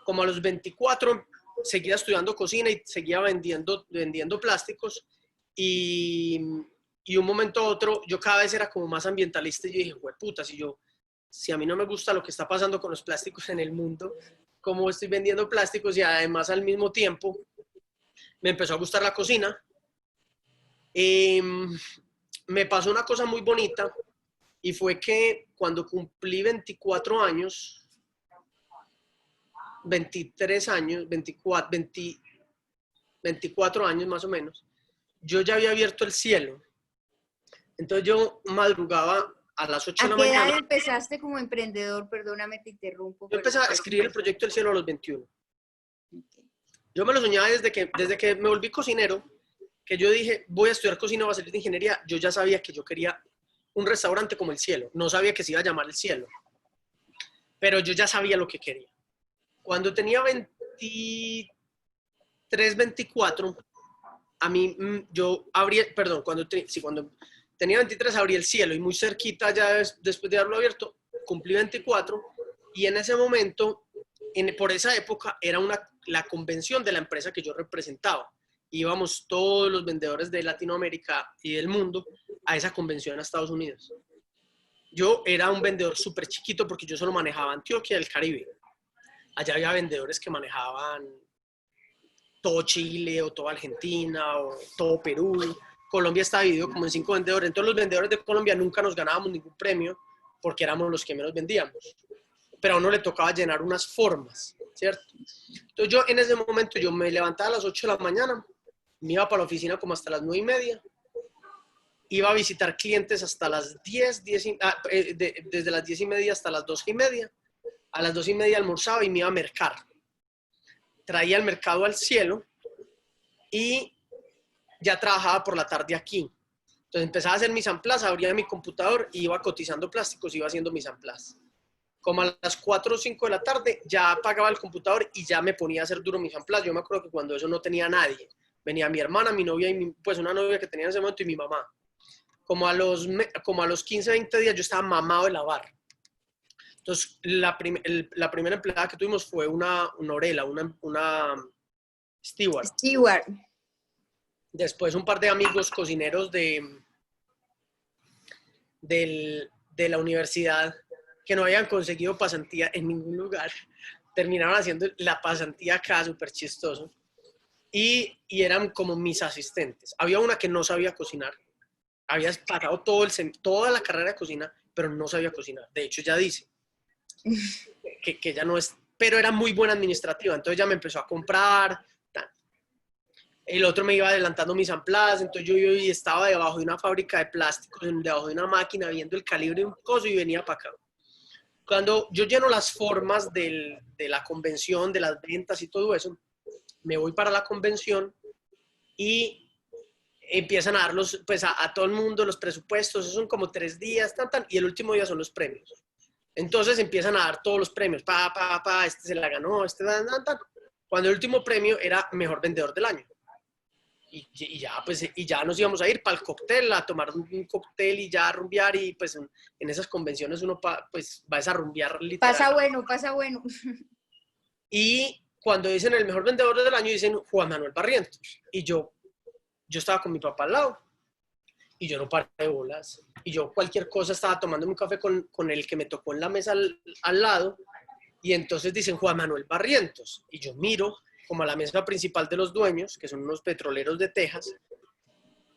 Como a los 24 seguía estudiando cocina y seguía vendiendo plásticos y un momento a otro yo cada vez era como más ambientalista y yo dije, puta, si a mí no me gusta lo que está pasando con los plásticos en el mundo, ¿cómo estoy vendiendo plásticos? Y además al mismo tiempo me empezó a gustar la cocina. Me pasó una cosa muy bonita y fue que cuando cumplí 24 años, 23 años, 24 años más o menos, yo ya había abierto el cielo. Entonces yo madrugaba a las 8 de la mañana. ¿A qué edad empezaste como emprendedor? Perdóname, te interrumpo. Yo empecé a escribir el proyecto del cielo a los 21. Okay. Yo me lo soñaba desde que me volví cocinero, que yo dije, voy a estudiar cocina, voy a salir de ingeniería. Yo ya sabía que yo quería un restaurante como el cielo. No sabía que se iba a llamar el cielo, pero yo ya sabía lo que quería. Cuando tenía 23, 24, cuando tenía 23 abrí el cielo y muy cerquita ya después de haberlo abierto, cumplí 24 y en ese momento, por esa época, era la convención de la empresa que yo representaba. Íbamos todos los vendedores de Latinoamérica y del mundo a esa convención a Estados Unidos. Yo era un vendedor súper chiquito porque yo solo manejaba Antioquia del Caribe. Allá había vendedores que manejaban todo Chile o toda Argentina o todo Perú. Colombia estaba dividido como en 5 vendedores. Entonces los vendedores de Colombia nunca nos ganábamos ningún premio porque éramos los que menos vendíamos. Pero a uno le tocaba llenar unas formas, ¿cierto? Entonces yo en ese momento yo me levantaba a las 8 de la mañana, me iba para la oficina como hasta las 9:30, iba a visitar clientes hasta las 10, desde las 10:30 hasta las 12:30. A las 2:30 almorzaba y me iba a mercar. Traía el mercado al cielo y ya trabajaba por la tarde aquí. Entonces empezaba a hacer mis amplas, abría mi computador y iba cotizando plásticos, iba haciendo mis amplas. Como a las 4 o 5 de la tarde ya apagaba el computador y ya me ponía a hacer duro mis amplas. Yo me acuerdo que cuando eso no tenía nadie. Venía mi hermana, mi novia, pues una novia que tenía en ese momento y mi mamá. Como a los 15, 20 días yo estaba mamado de lavar. Entonces, la primera empleada que tuvimos fue una orela, una Steward. Steward. Después un par de amigos cocineros de la universidad que no habían conseguido pasantía en ningún lugar, terminaron haciendo la pasantía acá, súper chistoso. Y eran como mis asistentes. Había una que no sabía cocinar. Había pasado toda la carrera de cocina, pero no sabía cocinar. De hecho, ya dice que ella no es, pero era muy buena administrativa. Entonces ya me empezó a comprar. El otro me iba adelantando mis ampladas. Entonces yo estaba debajo de una fábrica de plásticos, debajo de una máquina, viendo el calibre de un coso y venía para acá. Cuando yo lleno las formas de la convención, de las ventas y todo eso, me voy para la convención y empiezan a dar pues a todo el mundo los presupuestos. Son como 3 días, y el último día son los premios. Entonces empiezan a dar todos los premios. Este se la ganó, Cuando el último premio era mejor vendedor del año. Y ya nos íbamos a ir para el cóctel, a tomar un cóctel y ya a rumbear. Y pues en esas convenciones uno pues va a rumbear literal. Pasa bueno. Y cuando dicen el mejor vendedor del año, dicen Juan Manuel Barrientos. Y yo estaba con mi papá al lado y yo no paré de bolas. Y yo cualquier cosa estaba tomando un café con el que me tocó en la mesa al lado. Y entonces dicen Juan Manuel Barrientos. Y yo miro como a la mesa principal de los dueños, que son unos petroleros de Texas.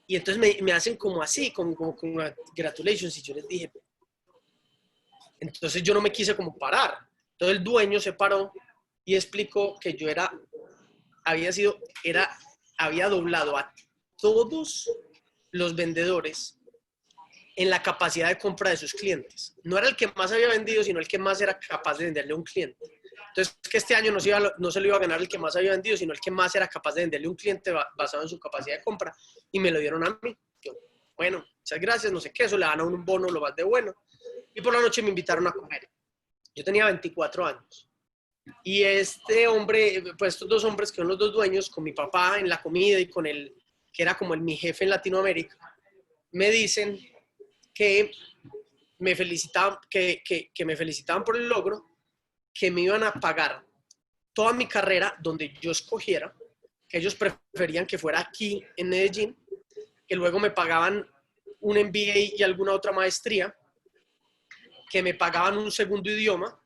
Y entonces me hacen como así, como congratulations. Y yo les dije, entonces yo no me quise como parar. Entonces el dueño se paró y explicó que yo había doblado a todos los vendedores en la capacidad de compra de sus clientes. No era el que más había vendido, sino el que más era capaz de venderle a un cliente. Entonces, que este año no se lo iba a ganar el que más había vendido, sino el que más era capaz de venderle a un cliente basado en su capacidad de compra. Y me lo dieron a mí. Yo, bueno, muchas gracias, no sé qué, eso le dan a un bono, lo más de bueno. Y por la noche me invitaron a comer. Yo tenía 24 años. Y este hombre, pues estos 2 hombres que son los 2 dueños, con mi papá en la comida y con el que era como mi jefe en Latinoamérica, me dicen que me felicitaban, que me felicitaban por el logro, que me iban a pagar toda mi carrera donde yo escogiera, que ellos preferían que fuera aquí en Medellín, que luego me pagaban un MBA y alguna otra maestría, que me pagaban un segundo idioma,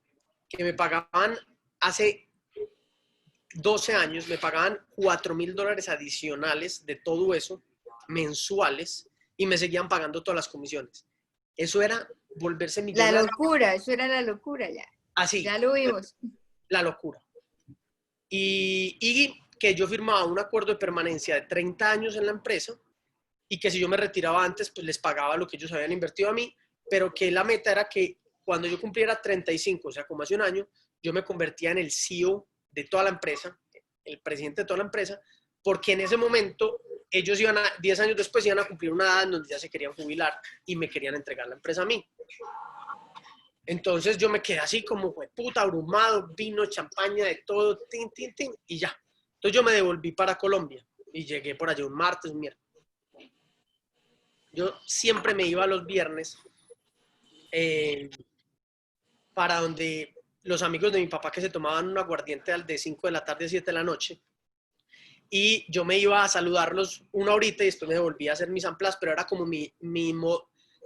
que me pagaban hace 12 años, me pagaban $4,000 adicionales de todo eso, mensuales, y me seguían pagando todas las comisiones. Eso era volverse millonario. La locura, eso era la locura ya. Así. Ya lo vimos. La locura. Y que yo firmaba un acuerdo de permanencia de 30 años en la empresa y que si yo me retiraba antes, pues les pagaba lo que ellos habían invertido a mí, pero que la meta era que cuando yo cumpliera 35, o sea, como hace un año, yo me convertía en el CEO de toda la empresa, el presidente de toda la empresa, porque en ese momento ellos 10 años después iban a cumplir una edad en donde ya se querían jubilar y me querían entregar la empresa a mí. Entonces yo me quedé así como, puta, abrumado, vino, champaña, de todo, y ya. Entonces yo me devolví para Colombia y llegué por allá un martes, un miércoles. Yo siempre me iba los viernes para donde los amigos de mi papá que se tomaban un aguardiente de 5 de la tarde a 7 de la noche. Y yo me iba a saludarlos una horita y después me devolvía a hacer mis amplas, pero era como mi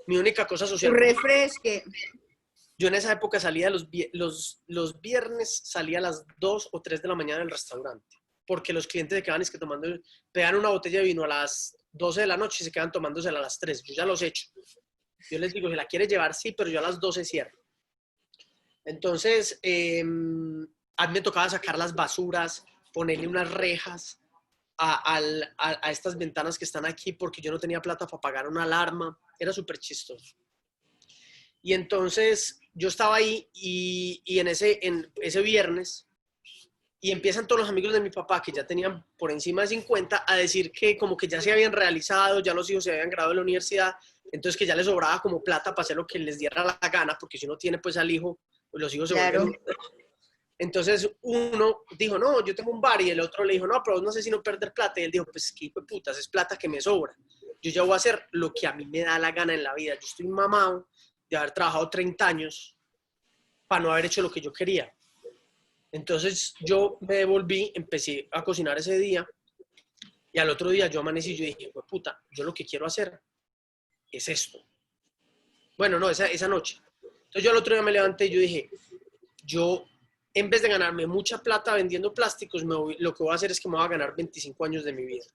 única cosa social. Un refresque. Yo en esa época salía los viernes, salía a las 2 o 3 de la mañana del restaurante, porque los clientes se quedaban pegan una botella de vino a las 12 de la noche y se quedan tomándosela a las 3. Yo ya los echo. Yo les digo, si la quieres llevar, sí, pero yo a las 12 cierro. Entonces, a mí me tocaba sacar las basuras, ponerle unas rejas a estas ventanas que están aquí porque yo no tenía plata para pagar una alarma. Era súper chistoso. Y entonces yo estaba ahí y en ese viernes y empiezan todos los amigos de mi papá que ya tenían por encima de 50 a decir que como que ya se habían realizado, ya los hijos se habían graduado de la universidad, entonces que ya les sobraba como plata para hacer lo que les diera la gana, porque si uno tiene pues al hijo, pues los hijos se vuelven. Entonces uno dijo, no, yo tengo un bar, y el otro le dijo, no, pero no sé si no perder plata, y él dijo, pues qué hijo de putas, es plata que me sobra. Yo ya voy a hacer lo que a mí me da la gana en la vida. Yo estoy mamado de haber trabajado 30 años para no haber hecho lo que yo quería. Entonces yo me devolví, empecé a cocinar ese día y al otro día yo amanecí y yo dije, pues puta, yo lo que quiero hacer es esto. Bueno, no, esa noche. Entonces yo al otro día me levanté y yo dije, yo en vez de ganarme mucha plata vendiendo plásticos, lo que voy a hacer es que me voy a ganar 25 años de mi vida.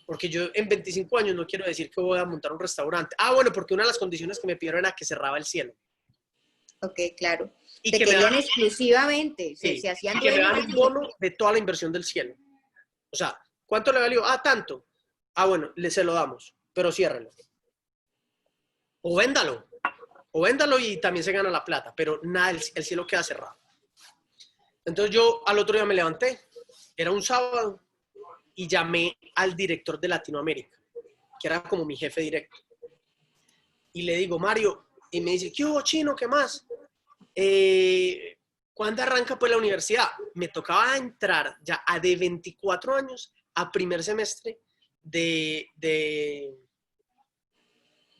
Porque yo en 25 años no quiero decir que voy a montar un restaurante. Ah, bueno, porque una de las condiciones que me pidieron era que cerraba el cielo. Ok, claro. Y Te que me querían daban, exclusivamente, sí, se hacían y que me dueños dan del un bono de toda la inversión del cielo. O sea, ¿cuánto le valió? Ah, tanto. Ah, bueno, se lo damos, pero ciérrelo. O véndalo. O véndalo y también se gana la plata, pero nada, el cielo queda cerrado. Entonces yo al otro día me levanté, era un sábado, y llamé al director de Latinoamérica, que era como mi jefe directo. Y le digo, Mario, y me dice, ¿qué hubo, Chino? ¿Qué más? ¿Cuándo arranca pues la universidad? Me tocaba entrar ya de 24 años a primer semestre de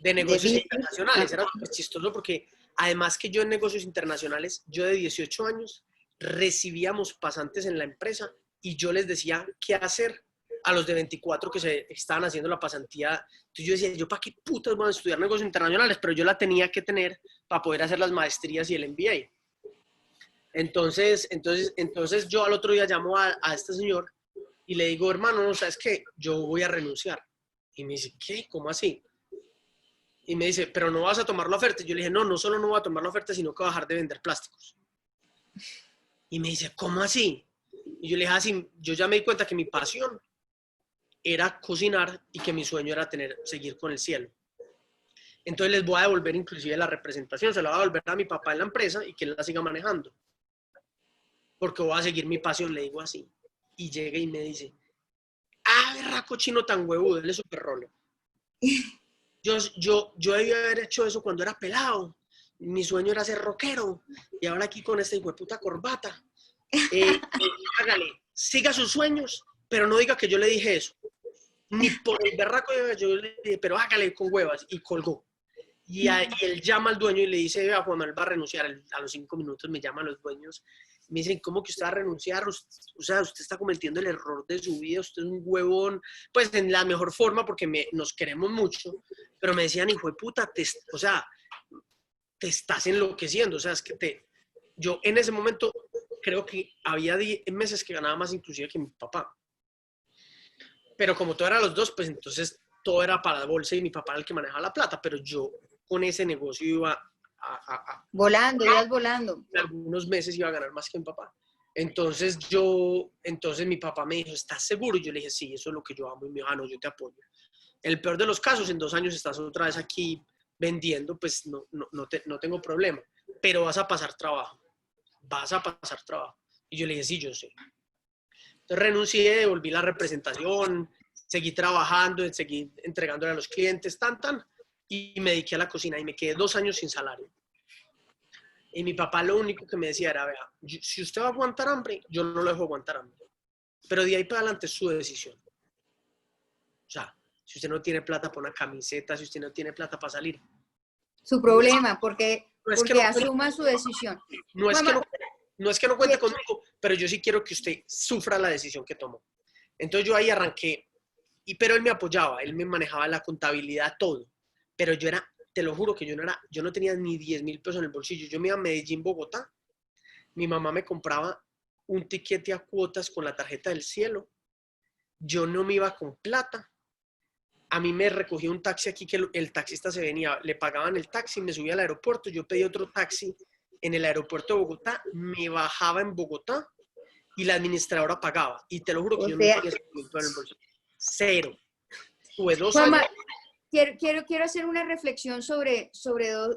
negocios internacionales. Era súper chistoso porque además que yo en negocios internacionales, yo de 18 años, recibíamos pasantes en la empresa y yo les decía qué hacer a los de 24 que se estaban haciendo la pasantía. Entonces yo decía, ¿yo para qué putas voy a estudiar negocios internacionales? Pero yo la tenía que tener para poder hacer las maestrías y el MBA. Entonces yo al otro día llamo a este señor y le digo, hermano, ¿no sabes qué? Yo voy a renunciar. Y me dice, ¿qué? ¿Cómo así? Y me dice, ¿pero no vas a tomar la oferta? Y yo le dije, no, no solo no voy a tomar la oferta, sino que voy a dejar de vender plásticos. Y me dice, ¿cómo así? Y yo le dije, así, yo ya me di cuenta que mi pasión era cocinar y que mi sueño era seguir con el cielo. Entonces les voy a devolver inclusive la representación, se la voy a devolver a mi papá en la empresa y que él la siga manejando. Porque voy a seguir mi pasión, le digo así. Y llega y me dice, ah, berraco Chino tan huevudo, él es súper rolo. Yo debí haber hecho eso cuando era pelado. Mi sueño era ser rockero. Y ahora aquí con esta hijueputa corbata. Hágale, siga sus sueños, pero no diga que yo le dije eso. Ni por el berraco yo le dije, pero hágale con huevas. Y colgó. Y él llama al dueño y le dice, a Juan Manuel va a renunciar. A los 5 minutos me llaman los dueños. Me dicen, ¿cómo que usted va a renunciar? O sea, usted está cometiendo el error de su vida, usted es un huevón. Pues en la mejor forma, porque nos queremos mucho. Pero me decían, hijo de puta, o sea, te estás enloqueciendo. O sea, es que yo en ese momento creo que había meses que ganaba más inclusive que mi papá. Pero como todo era los dos, pues entonces todo era para la bolsa y mi papá era el que manejaba la plata. Pero yo con ese negocio iba volando, ibas volando. En algunos meses iba a ganar más que mi papá. Entonces mi papá me dijo, ¿estás seguro? Y yo le dije, sí, eso es lo que yo amo. Y me dijo, ah, no, yo te apoyo. En el peor de los casos, en 2 años estás otra vez aquí vendiendo, pues no tengo problema. Pero vas a pasar trabajo. Vas a pasar trabajo. Y yo le dije, sí, yo sé. Entonces renuncié, devolví la representación, seguí trabajando, seguí entregándole a los clientes, y me dediqué a la cocina y me quedé 2 años sin salario. Y mi papá lo único que me decía era, vea, si usted va a aguantar hambre, yo no lo dejo aguantar hambre. Pero de ahí para adelante es su decisión. O sea, si usted no tiene plata para una camiseta, si usted no tiene plata para salir. Su problema, porque no asuma su decisión. No es que no cuente conmigo, pero yo sí quiero que usted sufra la decisión que tomó. Entonces yo ahí arranqué, pero él me apoyaba, él me manejaba la contabilidad, todo. Pero te lo juro que yo no tenía ni 10,000 pesos en el bolsillo. Yo me iba a Medellín, Bogotá. Mi mamá me compraba un tiquete a cuotas con la tarjeta del cielo. Yo no me iba con plata. A mí me recogía un taxi aquí que el taxista se venía, le pagaban el taxi, me subía al aeropuerto, yo pedí otro taxi en el aeropuerto de Bogotá, me bajaba en Bogotá y la administradora pagaba. Y te lo juro que yo no tenía ese momento en el bolsillo. Cero. Tuve 2 años. Quiero hacer una reflexión sobre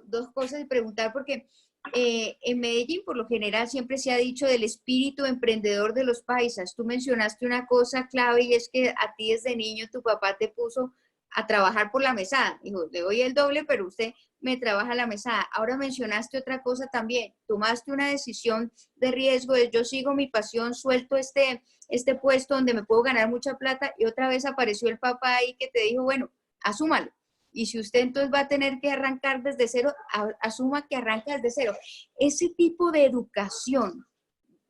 dos cosas y preguntar, porque en Medellín, por lo general, siempre se ha dicho del espíritu emprendedor de los paisas. Tú mencionaste una cosa clave y es que a ti desde niño tu papá te puso a trabajar por la mesada. Dijo, le doy el doble, pero usted me trabaja la mesada. Ahora mencionaste otra cosa también. Tomaste una decisión de riesgo de yo sigo mi pasión, suelto este puesto donde me puedo ganar mucha plata, y otra vez apareció el papá ahí que te dijo, bueno, asúmalo. Y si usted entonces va a tener que arrancar desde cero, asuma que arranca desde cero. Ese tipo de educación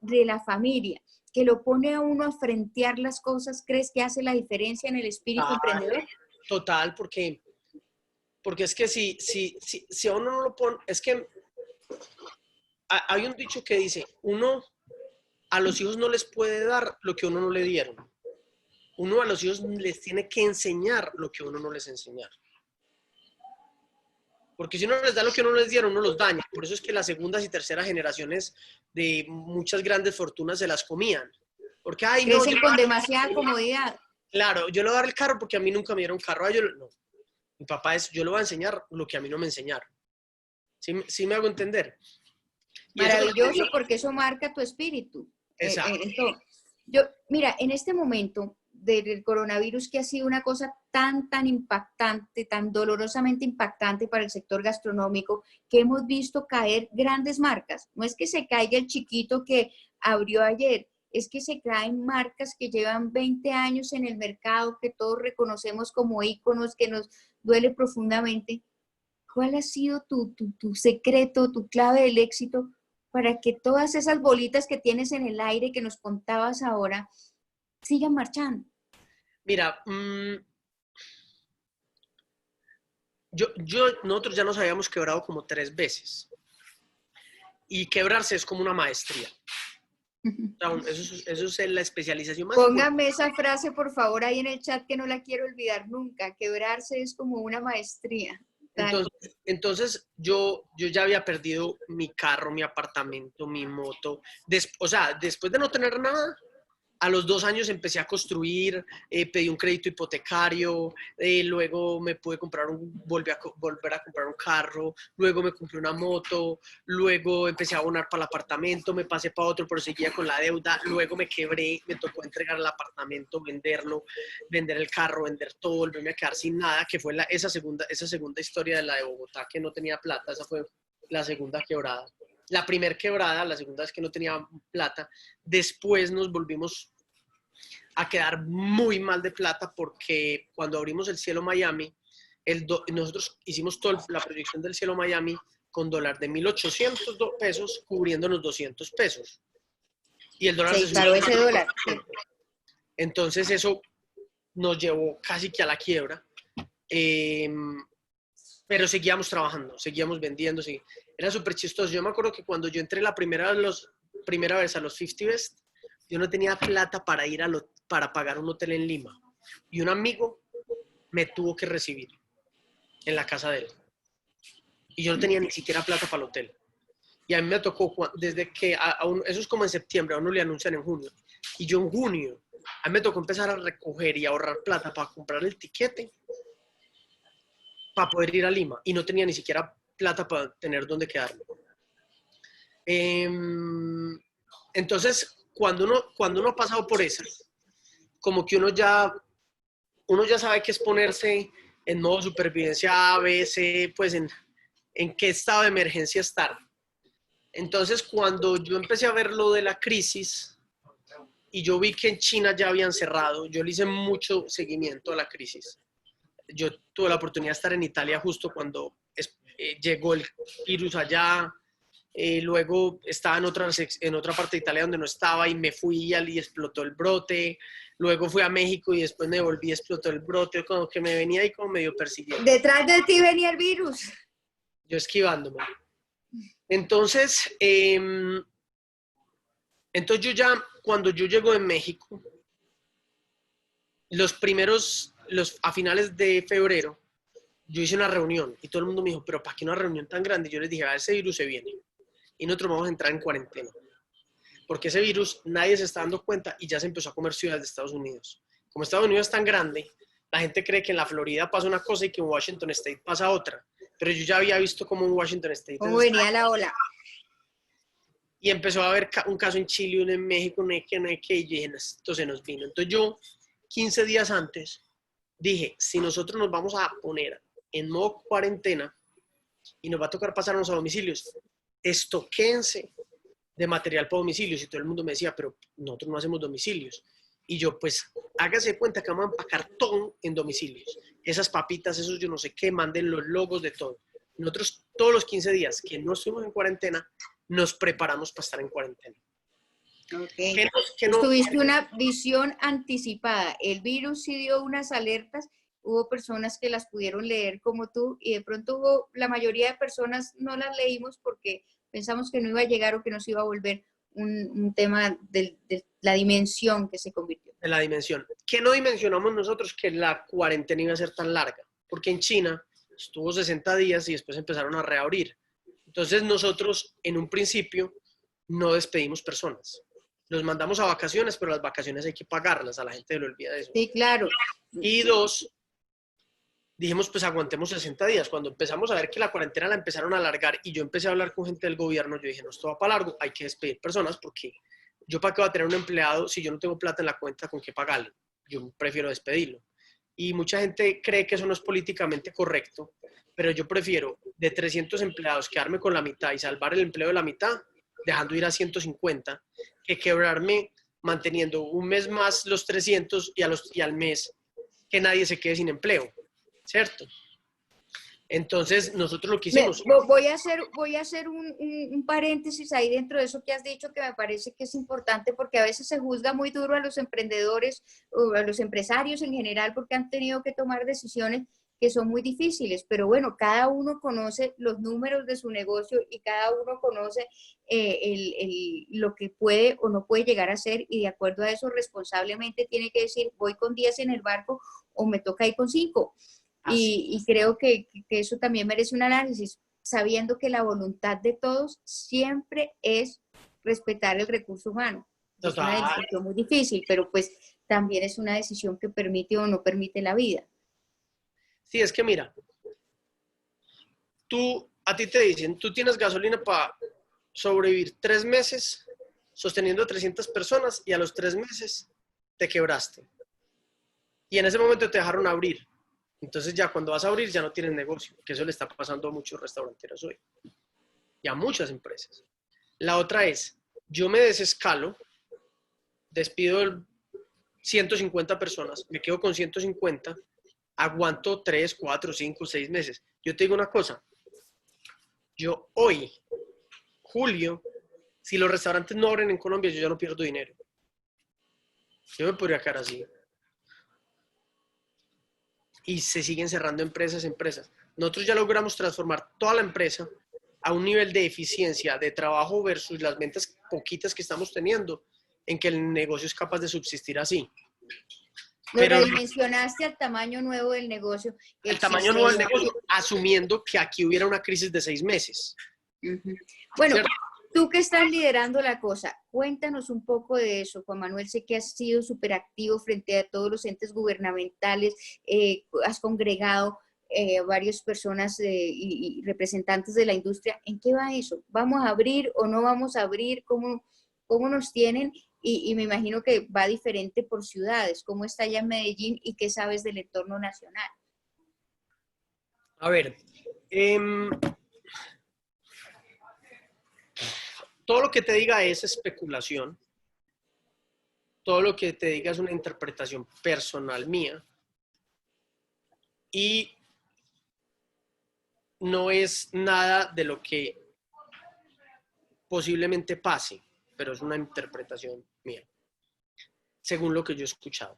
de la familia, que lo pone a uno a frentear las cosas, ¿crees que hace la diferencia en el espíritu emprendedor? Total, porque es que si a uno no lo pone, es que hay un dicho que dice, uno a los hijos no les puede dar lo que uno no le dieron. Uno a los hijos les tiene que enseñar lo que uno no les enseñaron. Porque si uno les da lo que uno les dieron, uno los daña. Por eso es que las segundas y terceras generaciones de muchas grandes fortunas se las comían. Porque, ay, no, crecen con demasiada comodidad. Claro, yo le voy a dar el carro porque a mí nunca me dieron carro. No. Mi papá es, yo le voy a enseñar lo que a mí no me enseñaron. ¿Sí me hago entender? Y maravilloso, porque eso marca tu espíritu. Exacto. Mira, en este momento del coronavirus, que ha sido una cosa tan impactante, tan dolorosamente impactante para el sector gastronómico, que hemos visto caer grandes marcas. No es que se caiga el chiquito que abrió ayer, es que se caen marcas que llevan 20 años en el mercado, que todos reconocemos como íconos, que nos duele profundamente. ¿Cuál ha sido tu secreto, tu clave del éxito para que todas esas bolitas que tienes en el aire que nos contabas ahora sigan marchando? Mira, nosotros ya nos habíamos quebrado como 3 veces. Y quebrarse es como una maestría. O sea, eso es la especialización más Póngame esa frase, por favor, ahí en el chat, que no la quiero olvidar nunca. Quebrarse es como una maestría. Entonces yo ya había perdido mi carro, mi apartamento, mi moto. O sea, después de no tener nada, a los 2 años empecé a construir, pedí un crédito hipotecario, luego me pude comprar volver a comprar un carro, luego me compré una moto, luego empecé a abonar para el apartamento, me pasé para otro, pero seguía con la deuda, luego me quebré, me tocó entregar el apartamento, venderlo, vender el carro, vender todo, volverme a quedar sin nada, que fue esa segunda historia de la de Bogotá, que no tenía plata. Esa fue la segunda quebrada. La primera quebrada, la segunda vez que no tenía plata. Después nos volvimos a quedar muy mal de plata porque cuando abrimos el Cielo Miami, nosotros hicimos toda la proyección del Cielo Miami con dólar de 1.800 pesos cubriéndonos 200 pesos. Y el dólar se disparó ese dólar. Entonces eso nos llevó casi que a la quiebra. Pero seguíamos trabajando, seguíamos vendiendo. Era súper chistoso. Yo me acuerdo que cuando yo entré la primera vez a los 50 Best, yo no tenía plata para pagar un hotel en Lima. Y un amigo me tuvo que recibir en la casa de él. Y yo no tenía ni siquiera plata para el hotel. Y a mí me tocó, desde que, eso es como en septiembre, a uno le anuncian en junio. Y yo en junio, a mí me tocó empezar a recoger y ahorrar plata para comprar el tiquete para poder ir a Lima, y no tenía ni siquiera plata para tener dónde quedarme. Entonces, cuando uno ha pasado por esas, como que uno ya sabe que es ponerse en modo supervivencia A, B, C, pues en qué estado de emergencia estar. Entonces, cuando yo empecé a ver lo de la crisis y yo vi que en China ya habían cerrado, yo le hice mucho seguimiento a la crisis. Yo tuve la oportunidad de estar en Italia justo cuando llegó el virus allá. Luego estaba en otra parte de Italia donde no estaba y me fui y explotó el brote. Luego fui a México y después me volví y explotó el brote. Como que me venía ahí como medio persiguiendo. Detrás de ti venía el virus. Yo esquivándome. Entonces yo ya, cuando yo llego de México, a finales de febrero, yo hice una reunión y todo el mundo me dijo, pero ¿para qué una reunión tan grande? Yo les dije, ese virus se viene y nosotros vamos a entrar en cuarentena. Porque ese virus nadie se está dando cuenta y ya se empezó a comer ciudades de Estados Unidos. Como Estados Unidos es tan grande, la gente cree que en la Florida pasa una cosa y que en Washington State pasa otra. Pero yo ya había visto cómo en Washington State... ¿Cómo venía la ola? Y empezó a haber un caso en Chile, uno en México, no hay que, y yo dije, esto se nos vino. Entonces yo, 15 días antes, dije, si nosotros nos vamos a poner en modo cuarentena y nos va a tocar pasarnos a domicilios, estoquéense de material para domicilios. Y todo el mundo me decía, pero nosotros no hacemos domicilios. Y yo, pues, hágase de cuenta que vamos a empacar todo en domicilios. Esas papitas, esos yo no sé qué, manden los logos de todo. Nosotros todos los 15 días que no estuvimos en cuarentena, nos preparamos para estar en cuarentena. Ok. Que no, Tuviste una visión anticipada. El virus sí dio unas alertas, hubo personas que las pudieron leer como tú y de pronto la mayoría de personas no las leímos porque pensamos que no iba a llegar o que nos iba a volver un tema de la dimensión que se convirtió. de la dimensión. ¿Qué no dimensionamos nosotros? Que la cuarentena iba a ser tan larga, porque en China estuvo 60 días y después empezaron a reabrir. Entonces nosotros en un principio no despedimos personas. Los mandamos a vacaciones, pero las vacaciones hay que pagarlas, a la gente se le olvida eso. Sí, claro. Y dos, dijimos pues aguantemos 60 días. Cuando empezamos a ver que la cuarentena la empezaron a alargar y yo empecé a hablar con gente del gobierno, yo dije, no, esto va para largo, hay que despedir personas porque yo para qué voy a tener un empleado si yo no tengo plata en la cuenta con qué pagarle. Yo prefiero despedirlo. Y mucha gente cree que eso no es políticamente correcto, pero yo prefiero de 300 empleados quedarme con la mitad y salvar el empleo de la mitad, dejando ir a 150, que quebrarme manteniendo un mes más los 300 y al mes que nadie se quede sin empleo, ¿cierto? Entonces, nosotros lo que hicimos... Voy a hacer un paréntesis ahí dentro de eso que has dicho que me parece que es importante porque a veces se juzga muy duro a los emprendedores o a los empresarios en general porque han tenido que tomar decisiones que son muy difíciles, pero bueno, cada uno conoce los números de su negocio y cada uno conoce lo que puede o no puede llegar a hacer y de acuerdo a eso responsablemente tiene que decir voy con 10 en el barco o me toca ir con 5. Y creo que eso también merece un análisis, sabiendo que la voluntad de todos siempre es respetar el recurso humano. Es una decisión muy difícil, pero pues también es una decisión que permite o no permite la vida. Sí, es que mira, a ti te dicen, tú tienes gasolina para sobrevivir 3 meses sosteniendo a 300 personas y a los 3 meses te quebraste. Y en ese momento te dejaron abrir. Entonces ya cuando vas a abrir ya no tienes negocio, que eso le está pasando a muchos restauranteros hoy y a muchas empresas. La otra es, yo me desescalo, despido 150 personas, me quedo con 150, aguanto 3, 4, 5, 6 meses. Yo te digo una cosa, yo hoy, julio, si los restaurantes no abren en Colombia, yo ya no pierdo dinero. Yo me podría quedar así. Y se siguen cerrando empresas. Nosotros ya logramos transformar toda la empresa a un nivel de eficiencia, de trabajo versus las ventas poquitas que estamos teniendo, en que el negocio es capaz de subsistir así. Lo redimensionaste al tamaño nuevo del negocio. El tamaño nuevo del negocio, asumiendo que aquí hubiera una crisis de 6 meses. Bueno, ¿cierto? Tú que estás liderando la cosa, cuéntanos un poco de eso, Juan Manuel. Sé que has sido súper activo frente a todos los entes gubernamentales, has congregado varias personas y representantes de la industria. ¿En qué va eso? ¿Vamos a abrir o no vamos a abrir? ¿Cómo nos tienen? Y me imagino que va diferente por ciudades. ¿Cómo está allá en Medellín y qué sabes del entorno nacional? A ver, todo lo que te diga es especulación, todo lo que te diga es una interpretación personal mía y no es nada de lo que posiblemente pase, pero es una interpretación mía, según lo que yo he escuchado.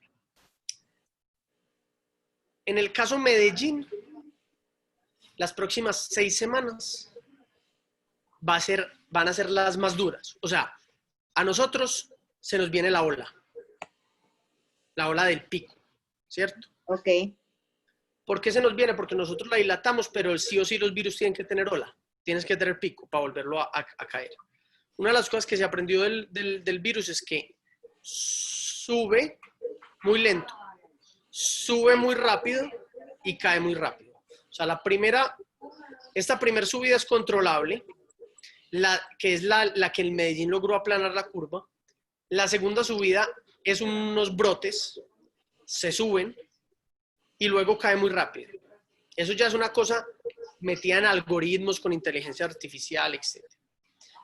En el caso Medellín, las próximas 6 semanas van a ser las más duras. O sea, a nosotros se nos viene la ola del pico, ¿cierto? Ok. ¿Por qué se nos viene? Porque nosotros la dilatamos, pero sí o sí los virus tienen que tener ola, tienes que tener pico para volverlo a caer. Una de las cosas que se aprendió del virus es que sube muy lento, sube muy rápido y cae muy rápido. O sea, esta primera subida es controlable, que es la que el Medellín logró aplanar la curva. La segunda subida es unos brotes, se suben y luego cae muy rápido. Eso ya es una cosa metida en algoritmos con inteligencia artificial, etc.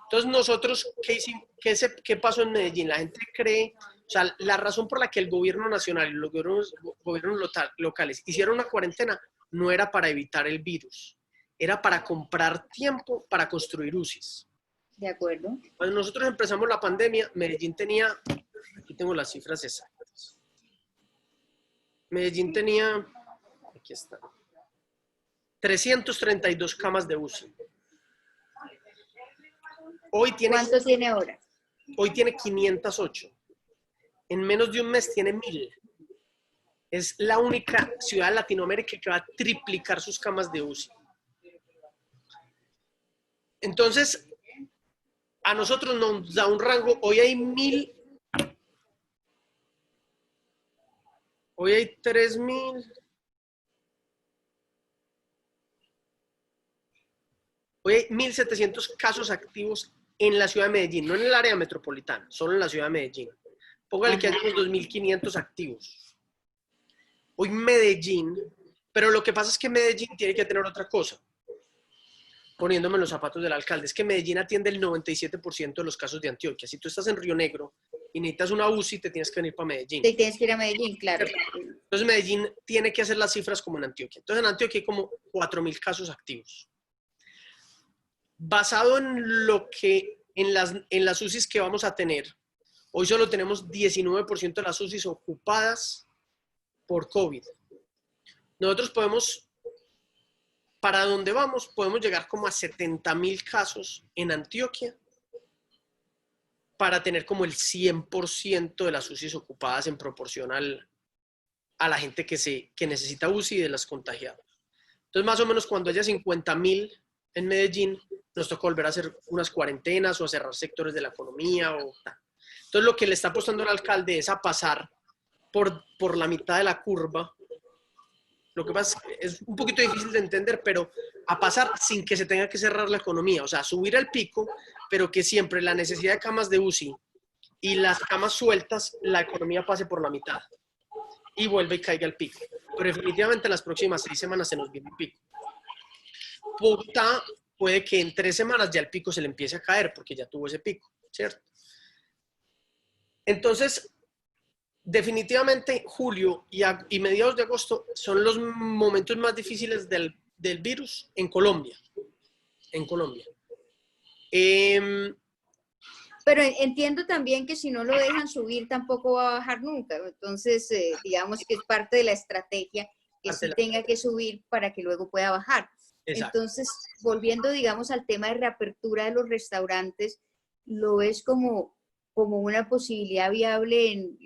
Entonces nosotros, ¿qué pasó en Medellín? La gente cree, o sea, la razón por la que el gobierno nacional y los gobiernos locales hicieron una cuarentena no era para evitar el virus, era para comprar tiempo para construir UCIs. De acuerdo. Cuando nosotros empezamos la pandemia, Medellín tenía, aquí tengo las cifras exactas. Medellín tenía, aquí está, 332 camas de UCI. ¿Cuánto tiene ahora? Hoy tiene 508. En menos de un mes tiene 1000. Es la única ciudad de Latinoamérica que va a triplicar sus camas de UCI. Entonces, a nosotros nos da un rango. Hoy hay 1000. Hoy hay 3000. Hoy hay 1700 casos activos en la ciudad de Medellín, no en el área metropolitana, solo en la ciudad de Medellín. Póngale que hay unos 2500 activos. Hoy Medellín, pero lo que pasa es que Medellín tiene que tener otra cosa. Poniéndome en los zapatos del alcalde, es que Medellín atiende el 97% de los casos de Antioquia. Si tú estás en Río Negro y necesitas una UCI, te tienes que venir para Medellín. Te tienes que ir a Medellín, claro. Entonces Medellín tiene que hacer las cifras como en Antioquia. Entonces en Antioquia hay como 4000 casos activos. Basado en lo que en las UCIs que vamos a tener, hoy solo tenemos 19% de las UCIs ocupadas por COVID. Nosotros podemos, para donde vamos, podemos llegar como a 70.000 casos en Antioquia para tener como el 100% de las UCIs ocupadas en proporción a la gente que necesita UCI y de las contagiadas. Entonces, más o menos cuando haya 50.000 en Medellín, nos toca volver a hacer unas cuarentenas o a cerrar sectores de la economía. Entonces, lo que le está apostando el alcalde es a pasar por la mitad de la curva. Lo que pasa es un poquito difícil de entender, pero a pasar sin que se tenga que cerrar la economía. O sea, subir al pico, pero que siempre la necesidad de camas de UCI y las camas sueltas, la economía pase por la mitad y vuelve y caiga al pico. Pero definitivamente en las próximas 6 semanas se nos viene el pico. Bogotá puede que en 3 semanas ya el pico se le empiece a caer porque ya tuvo ese pico, ¿cierto? Entonces, definitivamente julio y mediados de agosto son los momentos más difíciles del virus en Colombia. Pero entiendo también que si no lo dejan subir tampoco va a bajar nunca. Entonces, digamos que es parte de la estrategia que sí tenga que subir para que luego pueda bajar. Exacto. Entonces, volviendo, digamos, al tema de reapertura de los restaurantes, ¿lo ves como una posibilidad viable en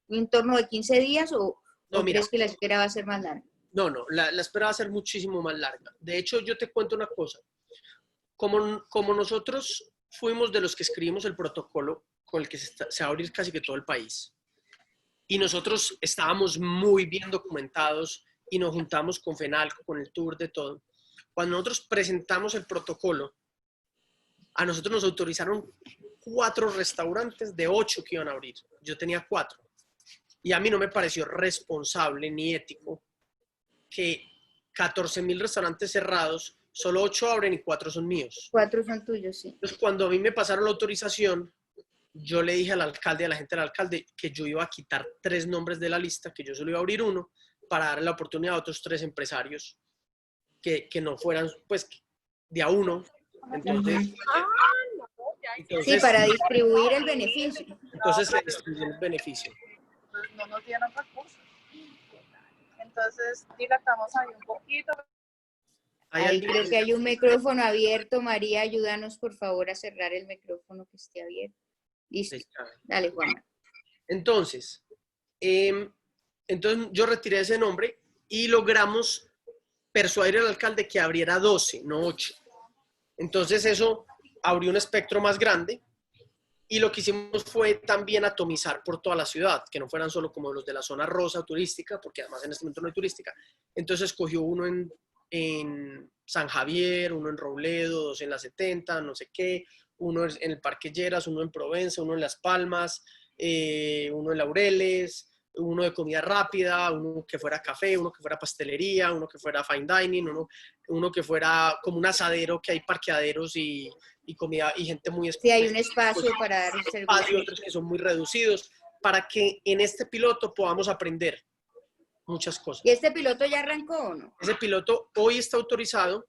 un torno de 15 días o crees que la espera va a ser más larga? No, la espera va a ser muchísimo más larga. De hecho, yo te cuento una cosa. Como nosotros fuimos de los que escribimos el protocolo con el que se va a abrir casi que todo el país, y nosotros estábamos muy bien documentados y nos juntamos con FENALCO, con el tour de todo. Cuando nosotros presentamos el protocolo, a nosotros nos autorizaron 4 restaurantes de 8 que iban a abrir. Yo tenía 4. Y a mí no me pareció responsable ni ético que 14.000 restaurantes cerrados, solo 8 abren y 4 son míos. 4 son tuyos, sí. Entonces, cuando a mí me pasaron la autorización, yo le dije al alcalde, a la gente del alcalde, que yo iba a quitar 3 nombres de la lista, que yo solo iba a abrir 1, para darle la oportunidad a otros 3 empresarios que no fueran, pues, de a 1. Entonces, sí, para distribuir el beneficio. Entonces se distribuye el beneficio. Entonces no nos dieron recursos. Entonces dilatamos ahí un poquito. Ahí creo que hay un micrófono abierto. María, ayúdanos por favor a cerrar el micrófono que esté abierto. Listo. Dale, Juan. Entonces yo retiré ese nombre y logramos persuadir al alcalde que abriera 12, no 8. Entonces eso abrió un espectro más grande y lo que hicimos fue también atomizar por toda la ciudad, que no fueran solo como los de la zona rosa turística, porque además en este momento no hay turística. Entonces escogió uno en San Javier, uno en Robledo, 2 en la 70, no sé qué, uno en el Parque Lleras, uno en Provenza, uno en Las Palmas, uno en Laureles, uno de comida rápida, uno que fuera café, uno que fuera pastelería, uno que fuera fine dining, uno que fuera como un asadero, que hay parqueaderos y comida y gente muy especial. Sí, hay un espacio para dar un servicio. Y otros que son muy reducidos, para que en este piloto podamos aprender muchas cosas. ¿Y este piloto ya arrancó o no? Ese piloto hoy está autorizado,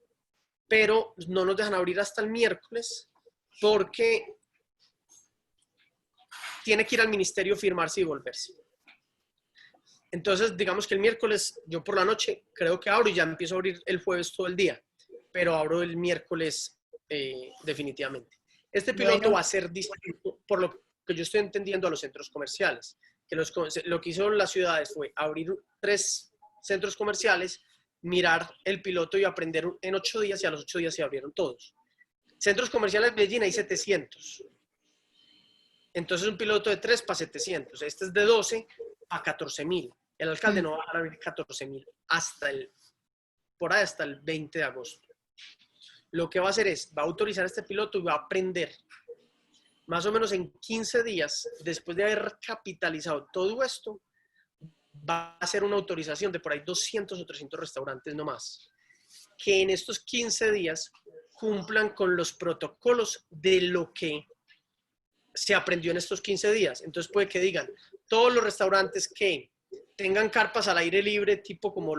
pero no nos dejan abrir hasta el miércoles porque tiene que ir al ministerio, firmarse y volverse. Entonces, digamos que el miércoles, yo por la noche creo que abro y ya empiezo a abrir el jueves todo el día, pero abro el miércoles definitivamente. Este piloto va a ser distinto, por lo que yo estoy entendiendo, a los centros comerciales. Que lo que hicieron las ciudades fue abrir 3 centros comerciales, mirar el piloto y aprender en 8 días, y a los 8 días se abrieron todos. Centros comerciales de Medellín hay 700. Entonces un piloto de 3 para 700. Este es de 12 a 14.000. El alcalde no va a abrir 14.000 por ahí hasta el 20 de agosto. Lo que va a hacer es, va a autorizar a este piloto y va a aprender más o menos en 15 días, después de haber capitalizado todo esto, va a hacer una autorización de por ahí 200 o 300 restaurantes nomás, que en estos 15 días cumplan con los protocolos de lo que se aprendió en estos 15 días. Entonces puede que digan, todos los restaurantes que tengan carpas al aire libre, tipo como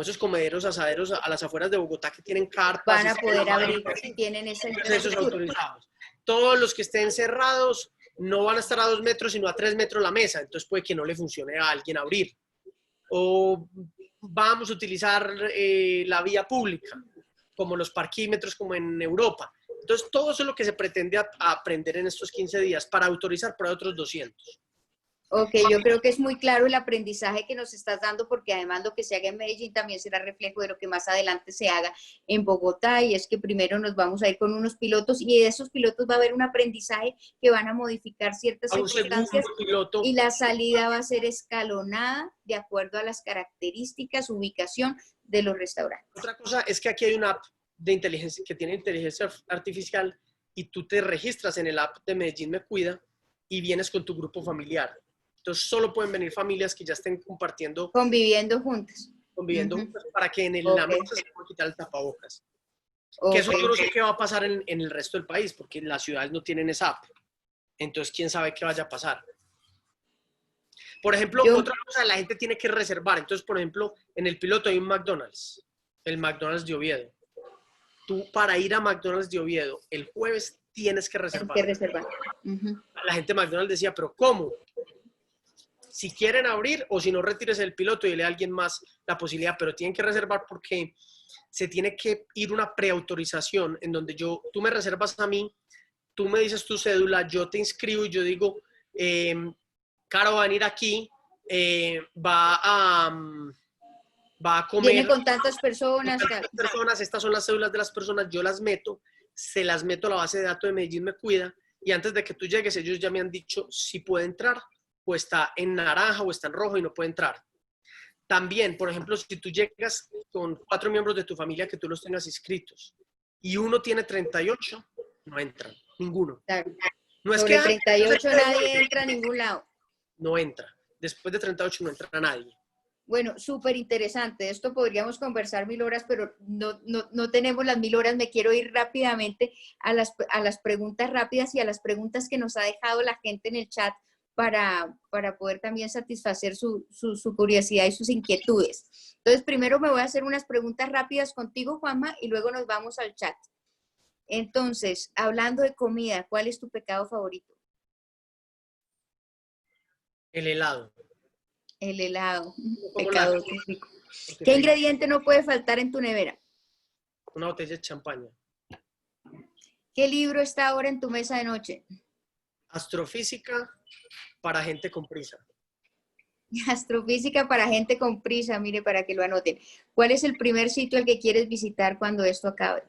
esos comederos asaderos a las afueras de Bogotá que tienen carpas. Van a poder abrir si tienen esa esos autorizados. Todos los que estén cerrados no van a estar a 2 metros, sino a 3 metros la mesa. Entonces puede que no le funcione a alguien abrir. O vamos a utilizar la vía pública, como los parquímetros, como en Europa. Entonces todo eso es lo que se pretende aprender en estos 15 días para autorizar por otros 200. Ok, yo creo que es muy claro el aprendizaje que nos estás dando, porque además lo que se haga en Medellín también será reflejo de lo que más adelante se haga en Bogotá, y es que primero nos vamos a ir con unos pilotos y de esos pilotos va a haber un aprendizaje que van a modificar ciertas circunstancias y la salida va a ser escalonada de acuerdo a las características, ubicación de los restaurantes. Otra cosa es que aquí hay una app de inteligencia que tiene inteligencia artificial y tú te registras en el app de Medellín Me Cuida y vienes con tu grupo familiar. Entonces solo pueden venir familias que ya estén compartiendo. Conviviendo juntas. Conviviendo juntas para que en la mesa se pueda quitar el tapabocas. Que eso yo no sé qué va a pasar en el resto del país, porque las ciudades no tienen esa app. Entonces, ¿quién sabe qué vaya a pasar? Por ejemplo, otra cosa, la gente tiene que reservar. Entonces, por ejemplo, en el piloto hay un McDonald's, el McDonald's de Oviedo. Tú, para ir a McDonald's de Oviedo, el jueves tienes que reservar. Tienes que reservar. La gente de McDonald's decía, ¿pero cómo? Si quieren abrir o si no, retires el piloto y le a alguien más la posibilidad, pero tienen que reservar porque se tiene que ir una preautorización en donde tú me reservas a mí, tú me dices tu cédula, yo te inscribo y yo digo, Caro va a venir aquí, va a comer. Viene con tantas personas. Estas son las cédulas de las personas, yo las meto, se las meto a la base de datos de Medellín Me Cuida y antes de que tú llegues ellos ya me han dicho si puede entrar o está en naranja o está en rojo y no puede entrar. También, por ejemplo, si tú llegas con 4 miembros de tu familia que tú los tengas inscritos y uno tiene 38, no entran, ninguno. Claro. No es Sobre que 38 nadie entra a ningún lado. No entra. Después de 38 no entra nadie. Bueno, súper interesante. Esto podríamos conversar 1000 horas, pero no tenemos las 1000 horas. Me quiero ir rápidamente a las preguntas rápidas y a las preguntas que nos ha dejado la gente en el chat para poder también satisfacer su curiosidad y sus inquietudes. Entonces, primero me voy a hacer unas preguntas rápidas contigo, Juanma, y luego nos vamos al chat. Entonces, hablando de comida, ¿cuál es tu pecado favorito? El helado. El helado. Pecado típico. ¿Qué ingrediente no puede faltar en tu nevera? Una botella de champaña. ¿Qué libro está ahora en tu mesa de noche? Astrofísica para gente con prisa. Astrofísica para gente con prisa, mire, para que lo anoten. ¿Cuál es el primer sitio al que quieres visitar cuando esto acabe?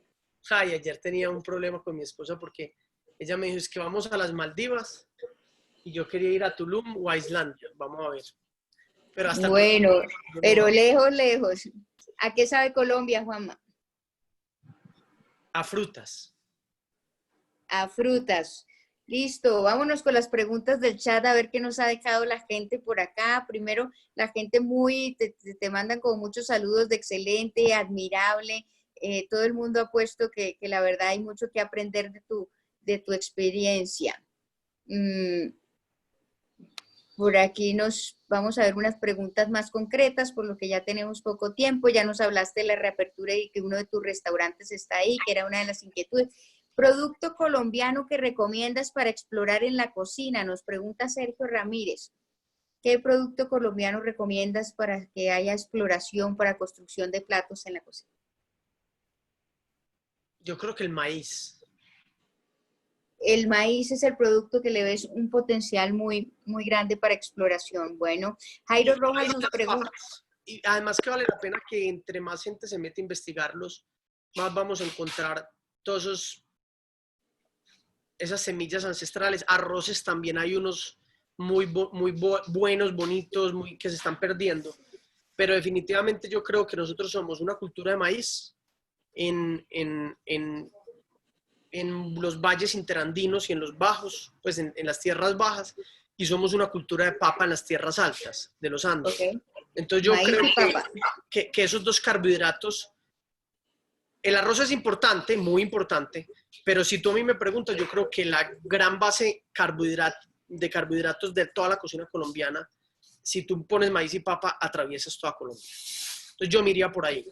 Ay, ayer tenía un problema con mi esposa porque ella me dijo, es que vamos a las Maldivas y yo quería ir a Tulum o a Islandia. Vamos a ver. Pero hasta bueno, pero lejos, lejos. ¿A qué sabe Colombia, Juanma? A frutas. A frutas. Listo, vámonos con las preguntas del chat a ver qué nos ha dejado la gente por acá. Primero, la gente te mandan como muchos saludos de excelente, admirable. Todo el mundo ha puesto que la verdad hay mucho que aprender de tu experiencia. Por aquí vamos a ver unas preguntas más concretas, por lo que ya tenemos poco tiempo. Ya nos hablaste de la reapertura y que uno de tus restaurantes está ahí, que era una de las inquietudes. Producto colombiano que recomiendas para explorar en la cocina, nos pregunta Sergio Ramírez. ¿Qué producto colombiano recomiendas para que haya exploración para construcción de platos en la cocina? Yo creo que el maíz. El maíz es el producto que le ves un potencial muy, muy grande para exploración. Bueno, Jairo Rojas nos pregunta. Y además que vale la pena que entre más gente se mete a investigarlos, más vamos a encontrar todos esas semillas ancestrales. Arroces también hay unos muy buenos, bonitos, que se están perdiendo. Pero definitivamente yo creo que nosotros somos una cultura de maíz en los valles interandinos y en los bajos, pues en las tierras bajas, y somos una cultura de papa en las tierras altas de los Andes. Okay. Entonces yo Maíz creo y papa. que esos dos carbohidratos, el arroz es importante, muy importante, pero si tú a mí me preguntas, yo creo que la gran base de carbohidratos de toda la cocina colombiana, si tú pones maíz y papa, atraviesas toda Colombia. Entonces yo me iría por ahí.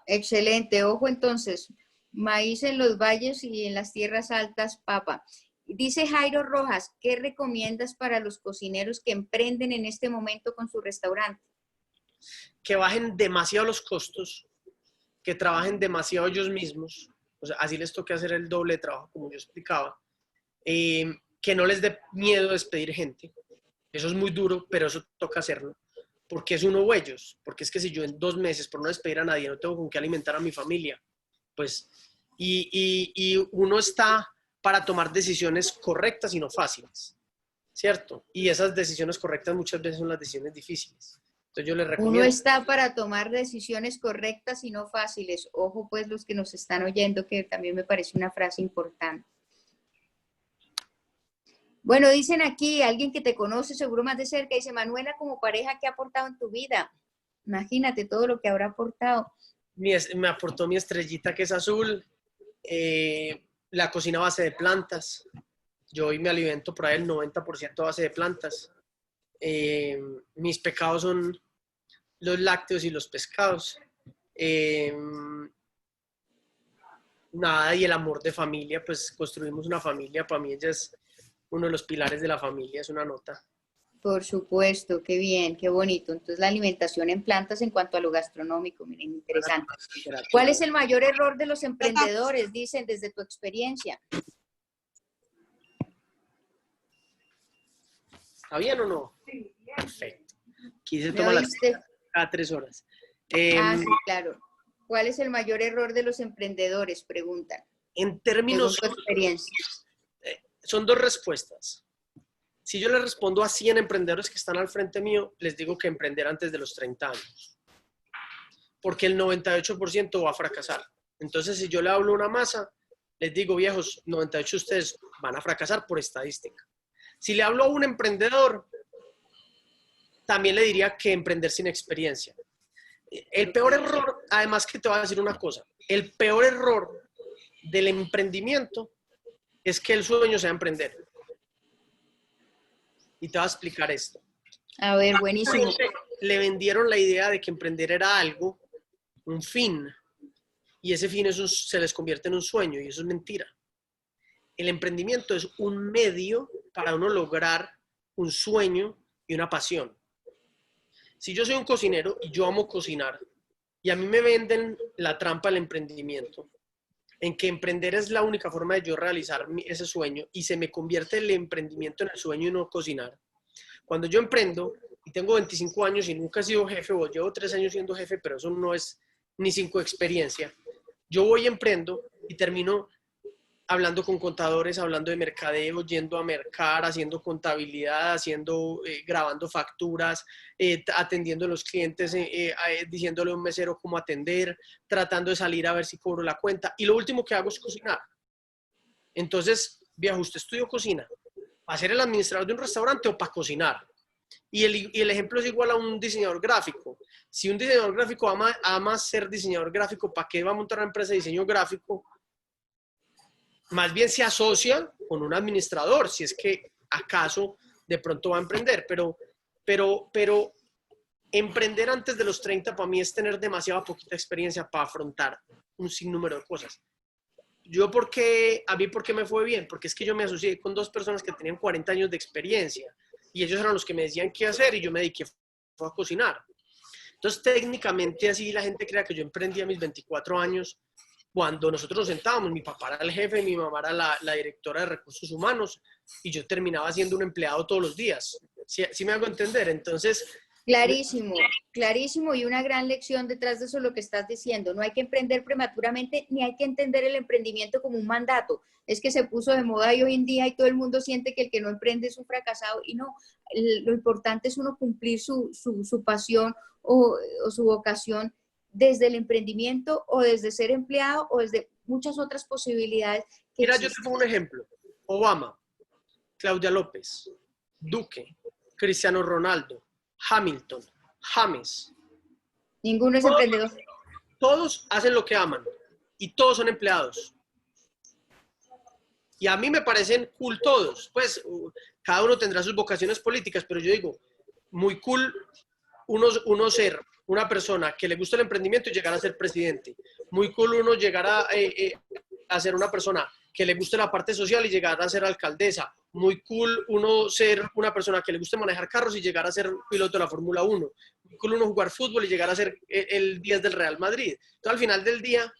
Excelente. Ojo entonces, maíz en los valles y en las tierras altas, papa. Dice Jairo Rojas, ¿qué recomiendas para los cocineros que emprenden en este momento con su restaurante? Que bajen demasiado los costos, que trabajen demasiado ellos mismos, o sea, así les toque hacer el doble de trabajo, como yo explicaba, que no les dé miedo despedir gente. Eso es muy duro, pero eso toca hacerlo, porque es uno o ellos, porque es que si yo en 2 meses, por no despedir a nadie, no tengo con qué alimentar a mi familia, pues, y uno está para tomar decisiones correctas y no fáciles, ¿cierto? Y esas decisiones correctas muchas veces son las decisiones difíciles. Entonces yo les recomiendo... Uno está para tomar decisiones correctas y no fáciles. Ojo pues los que nos están oyendo, que también me parece una frase importante. Bueno, dicen aquí, alguien que te conoce seguro más de cerca, dice, Manuela, como pareja, ¿qué ha aportado en tu vida? Imagínate todo lo que habrá aportado. Me aportó mi estrellita que es azul, la cocina a base de plantas. Yo hoy me alimento por ahí el 90% a base de plantas. Mis pecados son los lácteos y los pescados. Nada, y el amor de familia, pues construimos una familia. Para mí ella es uno de los pilares de la familia, es una nota. Por supuesto, qué bien, qué bonito. Entonces la alimentación en plantas en cuanto a lo gastronómico, miren, interesante. ¿Cuál es el mayor error de los emprendedores, dicen, desde tu experiencia? ¿Está bien o no? Perfecto. Aquí se toma cada 3 horas. Sí, claro. ¿Cuál es el mayor error de los emprendedores? Preguntan. En términos... Según tu experiencia. Son 2 respuestas. Si yo les respondo a 100 emprendedores que están al frente mío, les digo que emprender antes de los 30 años. Porque el 98% va a fracasar. Entonces, si yo le hablo a una masa, les digo, viejos, 98 ustedes van a fracasar por estadística. Si le hablo a un emprendedor, también le diría que emprender sin experiencia. El peor error, además que te voy a decir una cosa, el peor error del emprendimiento es que el sueño sea emprender. Y te voy a explicar esto. A ver, buenísimo. Le vendieron la idea de que emprender era algo, un fin, y ese fin se les convierte en un sueño, y eso es mentira. El emprendimiento es un medio para uno lograr un sueño y una pasión. Si yo soy un cocinero y yo amo cocinar, y a mí me venden la trampa del emprendimiento, en que emprender es la única forma de yo realizar ese sueño y se me convierte el emprendimiento en el sueño y no cocinar. Cuando yo emprendo y tengo 25 años y nunca he sido jefe o llevo 3 años siendo jefe, pero eso no es ni 5 de experiencia, yo voy y emprendo y termino hablando con contadores, hablando de mercadeo, yendo a mercar, haciendo contabilidad, grabando facturas, atendiendo a los clientes, diciéndole a un mesero cómo atender, tratando de salir a ver si cobro la cuenta. Y lo último que hago es cocinar. Entonces, viejo, ¿usted estudió cocina? ¿Para ser el administrador de un restaurante o para cocinar? Y el ejemplo es igual a un diseñador gráfico. Si un diseñador gráfico ama ser diseñador gráfico, ¿para qué va a montar una empresa de diseño gráfico? Más bien se asocia con un administrador, si es que acaso de pronto va a emprender, pero emprender antes de los 30 para mí es tener demasiada poquita experiencia para afrontar un sinnúmero de cosas. ¿A mí por qué me fue bien? Porque es que yo me asocié con 2 personas que tenían 40 años de experiencia y ellos eran los que me decían qué hacer y yo me dediqué a cocinar. Entonces, técnicamente así la gente crea que yo emprendí a mis 24 años cuando nosotros nos sentábamos. Mi papá era el jefe, mi mamá era la directora de recursos humanos y yo terminaba siendo un empleado todos los días. ¿Sí me hago entender? Entonces... Clarísimo, clarísimo, y una gran lección detrás de eso lo que estás diciendo. No hay que emprender prematuramente, ni hay que entender el emprendimiento como un mandato. Es que se puso de moda y hoy en día y todo el mundo siente que el que no emprende es un fracasado, y no, lo importante es uno cumplir su pasión o su vocación desde el emprendimiento o desde ser empleado o desde muchas otras posibilidades que Mira, existen. yo te pongo un ejemplo. Obama, Claudia López, Duque, Cristiano Ronaldo, Hamilton, James. Ninguno es emprendedor. Todos hacen lo que aman y todos son empleados. Y a mí me parecen cool todos. Pues cada uno tendrá sus vocaciones políticas, pero yo digo, muy cool uno ser una persona que le gusta el emprendimiento y llegar a ser presidente. Muy cool uno llegar a ser una persona que le guste la parte social y llegar a ser alcaldesa. Muy cool uno ser una persona que le guste manejar carros y llegar a ser piloto de la Fórmula 1. Muy cool uno jugar fútbol y llegar a ser el 10 del Real Madrid. Entonces, al final del día,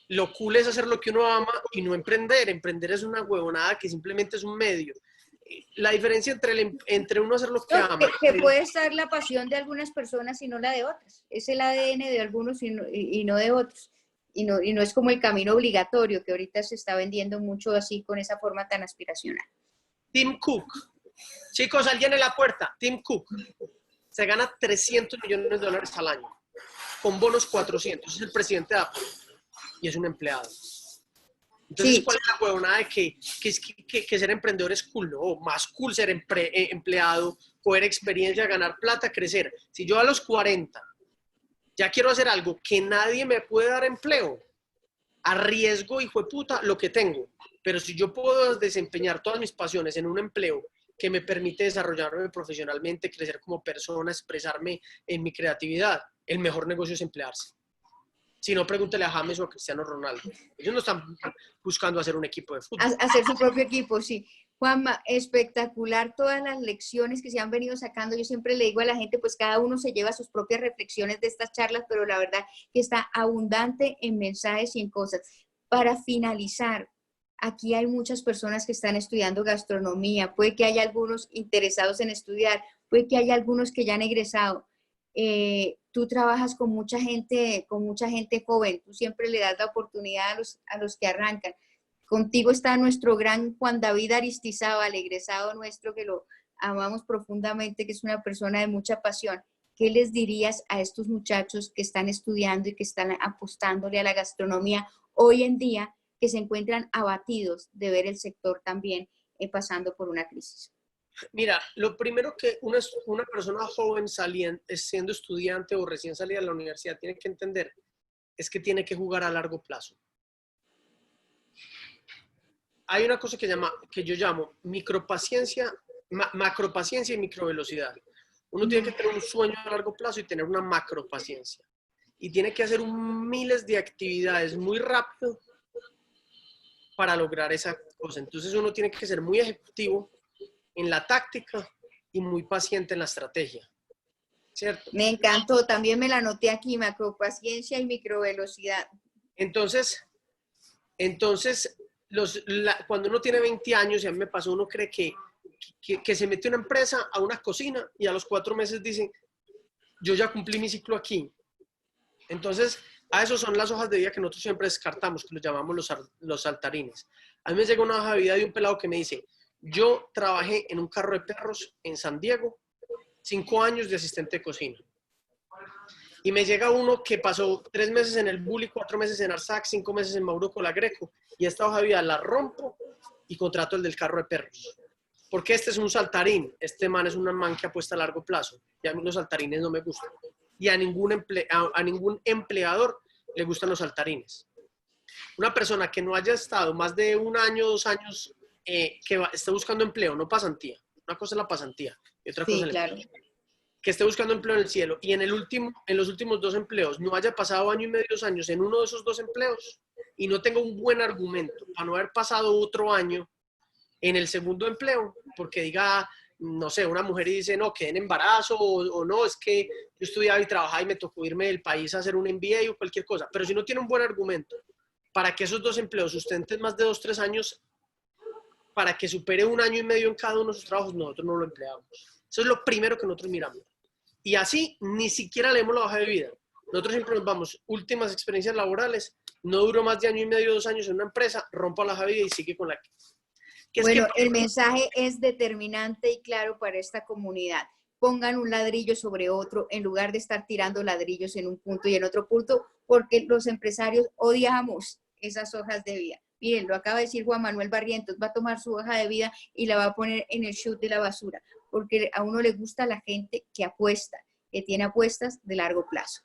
lo cool es hacer lo que uno ama y no emprender. Emprender es una huevonada que simplemente es un medio. La diferencia entre uno hacer lo que ama... Que puede estar la pasión de algunas personas y no la de otras. Es el ADN de algunos y no de otros. Y no es como el camino obligatorio, que ahorita se está vendiendo mucho así, con esa forma tan aspiracional. Tim Cook. Chicos, alguien en la puerta. Tim Cook. Se gana $300 millones al año. Con bonos 400. Es el presidente de Apple. Y es un empleado. Entonces, sí. ¿Cuál es la huevonada de que ser emprendedor es cool? No, más cool ser empleado, coger experiencia, ganar plata, crecer. Si yo a los 40 ya quiero hacer algo que nadie me puede dar empleo, arriesgo, hijo de puta, lo que tengo. Pero si yo puedo desempeñar todas mis pasiones en un empleo que me permite desarrollarme profesionalmente, crecer como persona, expresarme en mi creatividad, el mejor negocio es emplearse. Si no, pregúntale a James o a Cristiano Ronaldo. Ellos no están buscando hacer un equipo de fútbol. Hacer su propio equipo, sí. Juanma, espectacular todas las lecciones que se han venido sacando. Yo siempre le digo a la gente, pues cada uno se lleva sus propias reflexiones de estas charlas, pero la verdad que está abundante en mensajes y en cosas. Para finalizar, aquí hay muchas personas que están estudiando gastronomía, puede que haya algunos interesados en estudiar, puede que haya algunos que ya han egresado. Tú trabajas con mucha gente joven, tú siempre le das la oportunidad a los que arrancan. Contigo está nuestro gran Juan David Aristizábal, egresado nuestro, que lo amamos profundamente, que es una persona de mucha pasión. ¿Qué les dirías a estos muchachos que están estudiando y que están apostándole a la gastronomía hoy en día, que se encuentran abatidos de ver el sector también pasando por una crisis? Mira, lo primero que una persona joven siendo estudiante o recién salida de la universidad tiene que entender es que tiene que jugar a largo plazo. Hay una cosa que yo llamo macropaciencia y microvelocidad. Uno tiene que tener un sueño a largo plazo y tener una macropaciencia. Y tiene que hacer miles de actividades muy rápido para lograr esa cosa. Entonces uno tiene que ser muy ejecutivo en la táctica y muy paciente en la estrategia, ¿cierto? Me encantó, también me la anoté aquí, macropaciencia y microvelocidad. Entonces cuando uno tiene 20 años, y a mí me pasó, uno cree que se mete una empresa a una cocina y a los 4 meses dicen, yo ya cumplí mi ciclo aquí. Entonces, a eso son las hojas de vida que nosotros siempre descartamos, que los llamamos los saltarines. A mí me llega una hoja de vida de un pelado que me dice, yo trabajé en un carro de perros en San Diego, 5 años de asistente de cocina. Y me llega uno que pasó 3 meses en el Bulli, 4 meses en Arsac, 5 meses en Mauro Colagreco. Y esta hoja de vida la rompo y contrato el del carro de perros. Porque este es un saltarín. Este man es un man que apuesta a largo plazo. Y a mí los saltarines no me gustan. Y a ningún empleador le gustan los saltarines. Una persona que no haya estado más de 1 año, 2 años, esté buscando empleo, no pasantía. Una cosa es la pasantía y otra cosa es el empleo. Que esté buscando empleo en el cielo y en los últimos 2 empleos no haya pasado 1 año y medio, 2 años en uno de esos 2 empleos, y no tengo un buen argumento para no haber pasado otro año en el segundo empleo, porque diga, no sé, una mujer y dice, no, quedé en embarazo, o no, es que yo estudiaba y trabajaba y me tocó irme del país a hacer un MBA o cualquier cosa. Pero si no tiene un buen argumento para que esos 2 empleos sustenten más de 2, 3 años, para que supere 1 año y medio en cada uno de sus trabajos, nosotros no lo empleamos. Eso es lo primero que nosotros miramos. Y así ni siquiera leemos la hoja de vida. Nosotros siempre nos vamos, últimas experiencias laborales, no duró más de 1 año y medio, 2 años en una empresa, rompa la hoja de vida y sigue con la que Bueno, el mensaje es determinante y claro para esta comunidad. Pongan un ladrillo sobre otro en lugar de estar tirando ladrillos en un punto y en otro punto, porque los empresarios odiamos esas hojas de vida. Miren, lo acaba de decir Juan Manuel Barrientos, va a tomar su hoja de vida y la va a poner en el chute de la basura, porque a uno le gusta la gente que apuesta, que tiene apuestas de largo plazo.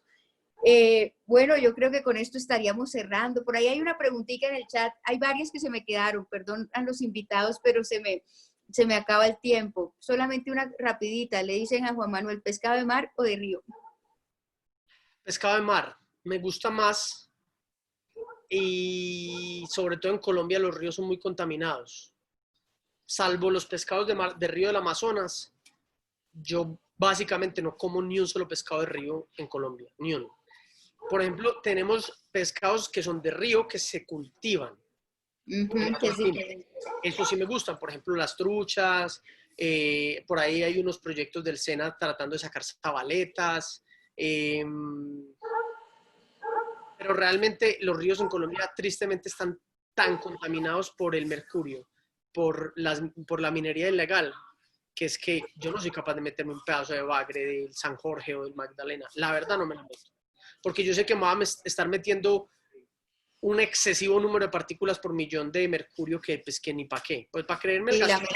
Bueno, yo creo que con esto estaríamos cerrando. Por ahí hay una preguntita en el chat. Hay varias que se me quedaron, perdón a los invitados, pero se me acaba el tiempo. Solamente una rapidita. Le dicen a Juan Manuel, ¿pescado de mar o de río? Pescado de mar. Me gusta más y sobre todo en Colombia los ríos son muy contaminados. Salvo los pescados de mar, de río del Amazonas, yo básicamente no como ni un solo pescado de río en Colombia, ni uno. Por ejemplo, tenemos pescados que son de río que se cultivan. Eso sí me gustan, por ejemplo, las truchas, por ahí hay unos proyectos del SENA tratando de sacar zabaletas, pero realmente los ríos en Colombia tristemente están tan contaminados por el mercurio, por la minería ilegal, que es que yo no soy capaz de meterme un pedazo de bagre del San Jorge o del Magdalena. La verdad no me lo meto. Porque yo sé que me va a estar metiendo un excesivo número de partículas por millón de mercurio que, pues, que ni para qué. Pues para creerme el caso,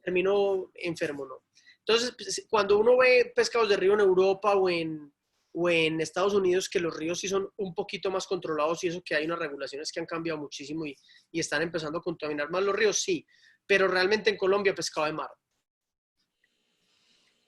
termino enfermo, ¿no? Entonces, pues, cuando uno ve pescados de río en Europa o en Estados Unidos, que los ríos sí son un poquito más controlados y eso que hay unas regulaciones que han cambiado muchísimo y están empezando a contaminar más los ríos, sí. Pero realmente en Colombia pescado de mar.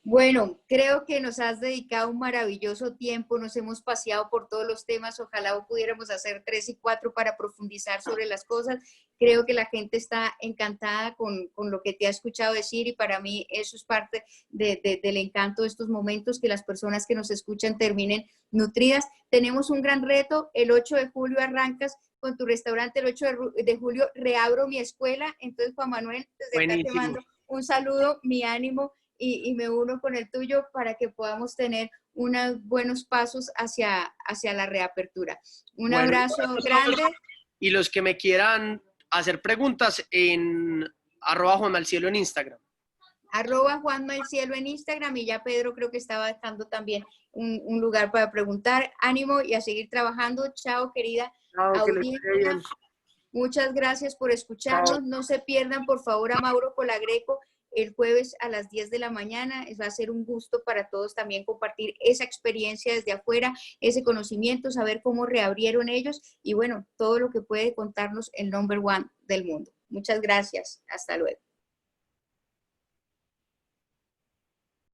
Bueno, creo que nos has dedicado un maravilloso tiempo, nos hemos paseado por todos los temas, ojalá pudiéramos hacer 3 y 4 para profundizar sobre las cosas. Creo que la gente está encantada con lo que te ha escuchado decir y para mí eso es parte del encanto de estos momentos, que las personas que nos escuchan terminen nutridas. Tenemos un gran reto, el 8 de julio arrancas con tu restaurante, el 8 de julio reabro mi escuela, entonces Juan Manuel, desde acá te mando un saludo, mi ánimo, y me uno con el tuyo para que podamos tener unos buenos pasos hacia la reapertura. Un abrazo grande. Y los que me quieran hacer preguntas en @JuanMalcielo en Instagram. @JuanMalcielo en Instagram, y ya Pedro creo que estaba dejando también un lugar para preguntar. Ánimo y a seguir trabajando. Chao, querida audiencia. Muchas gracias por escucharnos. Chao. No se pierdan, por favor, a Mauro Colagreco el jueves a las 10 de la mañana. Va a ser un gusto para todos también compartir esa experiencia desde afuera, ese conocimiento, saber cómo reabrieron ellos y bueno, todo lo que puede contarnos el number one del mundo. Muchas gracias. Hasta luego.